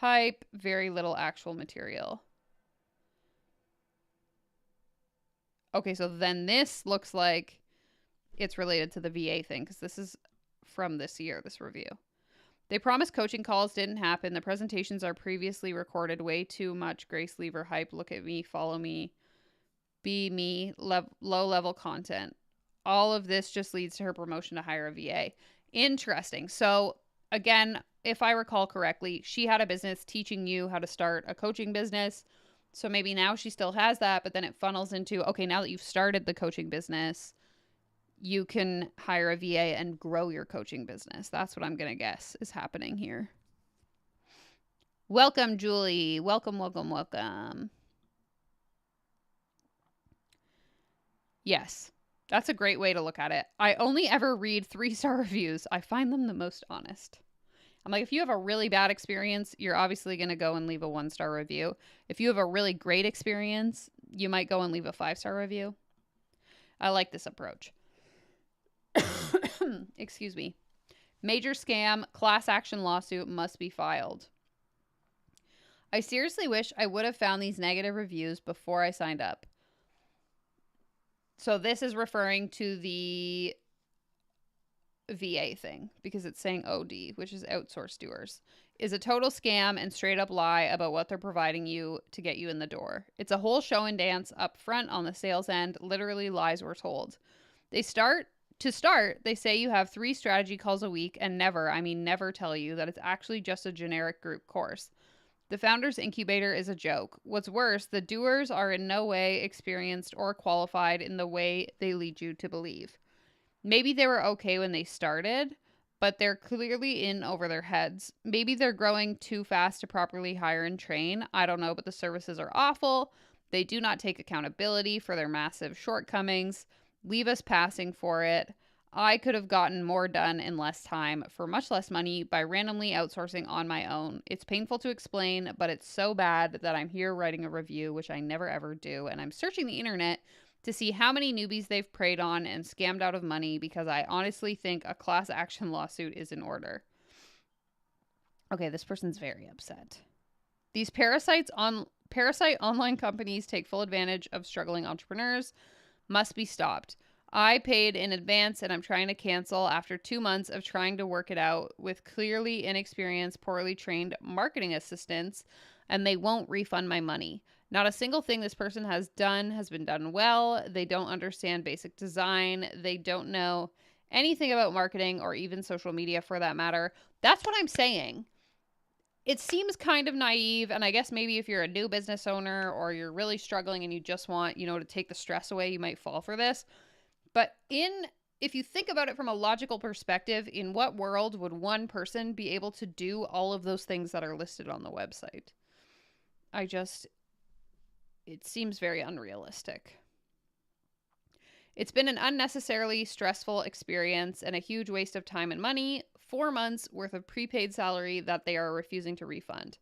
C: hype, very little actual material. Okay, so then this looks like it's related to the VA thing, because this is from this year, this review. They promised coaching calls, didn't happen. The presentations are previously recorded. Way too much Grace Lever hype. Look at me, follow me, be me, low level content. All of this just leads to her promotion to hire a VA. Interesting. So again, if I recall correctly, she had a business teaching you how to start a coaching business. So maybe now she still has that, but then it funnels into, okay, now that you've started the coaching business, you can hire a VA and grow your coaching business. That's what I'm going to guess is happening here. Welcome, Julie. Welcome, welcome, welcome. Yes, that's a great way to look at it. I only ever read 3-star reviews. I find them the most honest. I'm like, if you have a really bad experience, you're obviously going to go and leave a 1-star review. If you have a really great experience, you might go and leave a 5-star review. I like this approach. Excuse me. Major scam, class action lawsuit must be filed. I seriously wish I would have found these negative reviews before I signed up. So this is referring to the VA thing, because it's saying OD, which is Outsourced Doers, is a total scam and straight up lie about what they're providing you to get you in the door. It's a whole show and dance up front on the sales end, literally lies we're told. They say you have 3 strategy calls a week and never tell you that it's actually just a generic group course. The founder's incubator is a joke. What's worse, the doers are in no way experienced or qualified in the way they lead you to believe. Maybe they were okay when they started, but they're clearly in over their heads. Maybe they're growing too fast to properly hire and train. I don't know, but the services are awful. They do not take accountability for their massive shortcomings. Leave us passing for it. I could have gotten more done in less time for much less money by randomly outsourcing on my own. It's painful to explain, but it's so bad that I'm here writing a review, which I never ever do, and I'm searching the internet to see how many newbies they've preyed on and scammed out of money, because I honestly think a class action lawsuit is in order. Okay, this person's very upset. These parasite online companies take full advantage of struggling entrepreneurs. Must be stopped. I paid in advance and I'm trying to cancel after 2 months of trying to work it out with clearly inexperienced, poorly trained marketing assistants, and they won't refund my money. Not a single thing this person has done has been done well. They don't understand basic design. They don't know anything about marketing or even social media for that matter. That's what I'm saying. It seems kind of naive, and I guess maybe if you're a new business owner or you're really struggling and you just want, to take the stress away, you might fall for this. But if you think about it from a logical perspective, in what world would one person be able to do all of those things that are listed on the website? It seems very unrealistic. It's been an unnecessarily stressful experience and a huge waste of time and money. 4 months worth of prepaid salary that they are refusing to refund.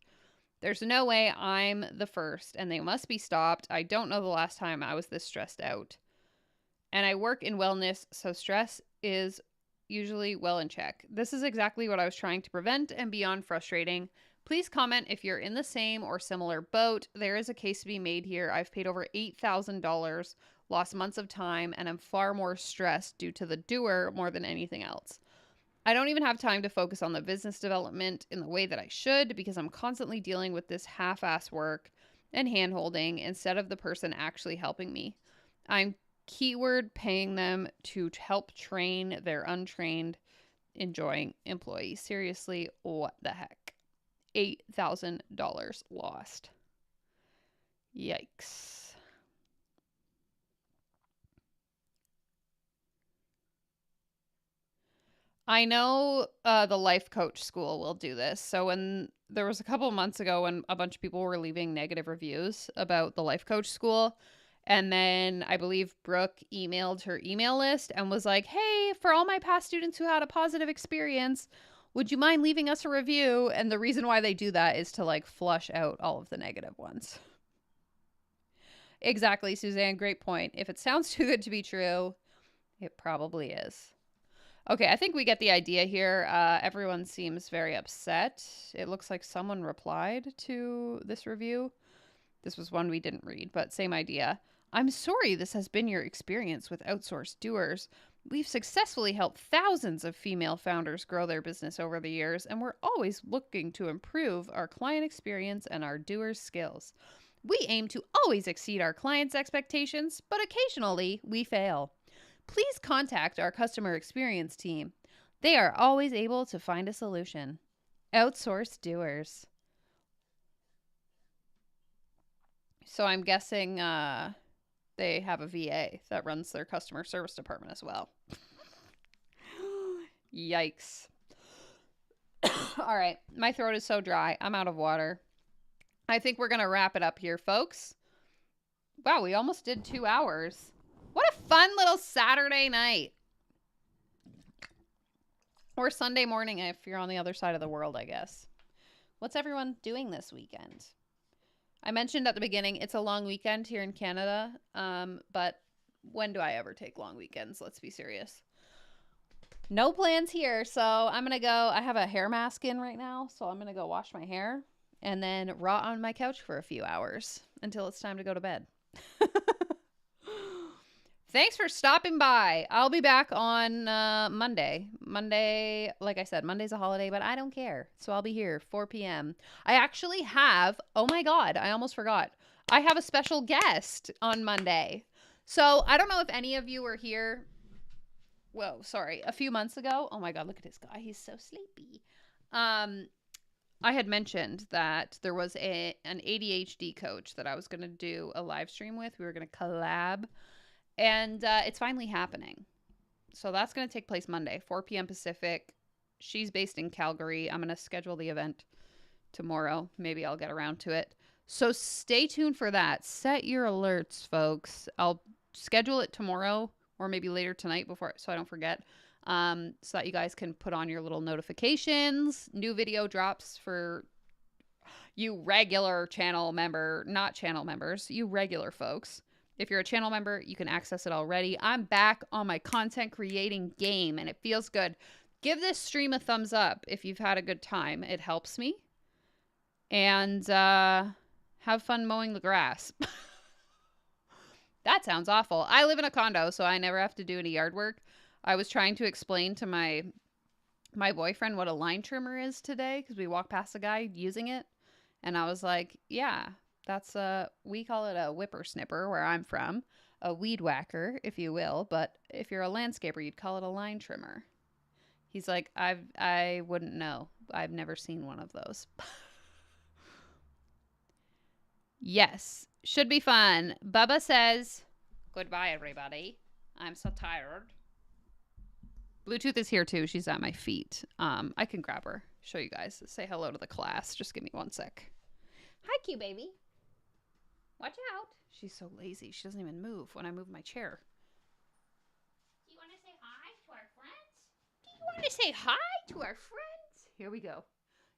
C: There's no way I'm the first, and they must be stopped. I don't know the last time I was this stressed out. And I work in wellness, so stress is usually well in check. This is exactly what I was trying to prevent and beyond frustrating. Please comment if you're in the same or similar boat. There is a case to be made here. I've paid over $8,000, lost months of time, and I'm far more stressed due to the doer more than anything else. I don't even have time to focus on the business development in the way that I should, because I'm constantly dealing with this half-ass work and hand-holding instead of the person actually helping me. I'm keyword paying them to help train their untrained, enjoying employees. Seriously, what the heck? $8,000 lost. Yikes. I know the life coach school will do this. So when there was a couple of months ago when a bunch of people were leaving negative reviews about the life coach school, and then I believe Brooke emailed her email list and was like, hey, for all my past students who had a positive experience, would you mind leaving us a review? And the reason why they do that is to flush out all of the negative ones. Exactly, Suzanne. Great point. If it sounds too good to be true, it probably is. Okay, I think we get the idea here. Everyone seems very upset. It looks like someone replied to this review. This was one we didn't read, but same idea. I'm sorry this has been your experience with Outsourced Doers. We've successfully helped thousands of female founders grow their business over the years, and we're always looking to improve our client experience and our doers' skills. We aim to always exceed our clients' expectations, but occasionally we fail. Please contact our customer experience team. They are always able to find a solution. Outsourced Doers. So I'm guessing they have a VA that runs their customer service department as well. Yikes. All right. My throat is so dry. I'm out of water. I think we're going to wrap it up here, folks. Wow, we almost did 2 hours. What a fun little Saturday night. Or Sunday morning if you're on the other side of the world, I guess. What's everyone doing this weekend? I mentioned at the beginning, it's a long weekend here in Canada, but when do I ever take long weekends? Let's be serious. No plans here, so I'm going to go. I have a hair mask in right now, so I'm going to go wash my hair and then rot on my couch for a few hours until it's time to go to bed. Thanks for stopping by. I'll be back on Monday. Monday, like I said, Monday's a holiday, but I don't care. So I'll be here 4 p.m. I actually have, oh my God, I almost forgot. I have a special guest on Monday. So I don't know if any of you were here. Whoa, sorry. A few months ago. Oh my God, look at this guy. He's so sleepy. I had mentioned that there was an ADHD coach that I was going to do a live stream with. We were going to collab. And it's finally happening. So that's going to take place Monday, 4 p.m. Pacific. She's based in Calgary. I'm going to schedule the event tomorrow. Maybe I'll get around to it. So stay tuned for that. Set your alerts, folks. I'll schedule it tomorrow or maybe later tonight before, so I don't forget, so that you guys can put on your little notifications. New video drops for you regular channel member, not channel members, you regular folks. If you're a channel member, you can access it already. I'm back on my content creating game, and it feels good. Give this stream a thumbs up if you've had a good time. It helps me. And have fun mowing the grass. That sounds awful. I live in a condo, so I never have to do any yard work. I was trying to explain to my boyfriend what a line trimmer is today because we walked past a guy using it. And I was like, yeah. That's we call it a whippersnipper where I'm from, a weed whacker, if you will. But if you're a landscaper, you'd call it a line trimmer. He's like, I wouldn't know. I've never seen one of those. Yes, should be fun. Bubba says, goodbye, everybody. I'm so tired. Bluetooth is here too. She's at my feet. I can grab her, show you guys. Say hello to the class. Just give me 1 sec. Hi, cute baby. Watch out. She's so lazy. She doesn't even move when I move my chair. Do you want to say hi to our friends? Do you want to say hi to our friends? Here we go.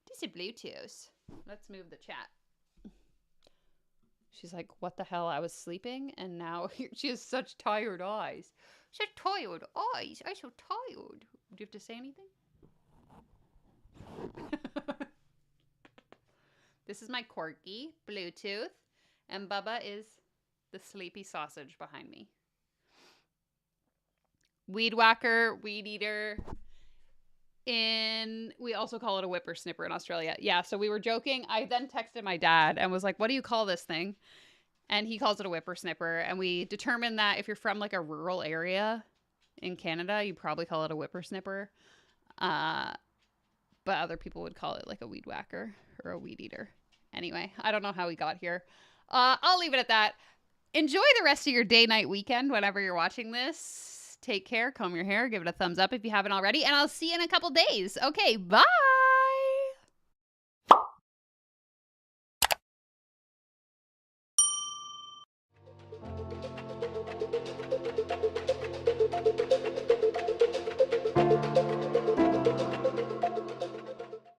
C: This is Bluetooth. Let's move the chat. She's like, what the hell? I was sleeping and now she has such tired eyes. Such tired eyes. I'm so tired. Do you have to say anything? This is my Corky, Bluetooth. And Bubba is the sleepy sausage behind me. Weed whacker, weed eater. We also call it a whippersnipper in Australia. Yeah, so we were joking. I then texted my dad and was like, what do you call this thing? And he calls it a whippersnipper. And we determined that if you're from like a rural area in Canada, you probably call it a whippersnipper. But other people would call it like a weed whacker or a weed eater. Anyway, I don't know how we got here. I'll leave it at that. Enjoy the rest of your day, night, weekend, whenever you're watching this. Take care, comb your hair, give it a thumbs up if you haven't already, and I'll see you in a couple days. Okay, bye!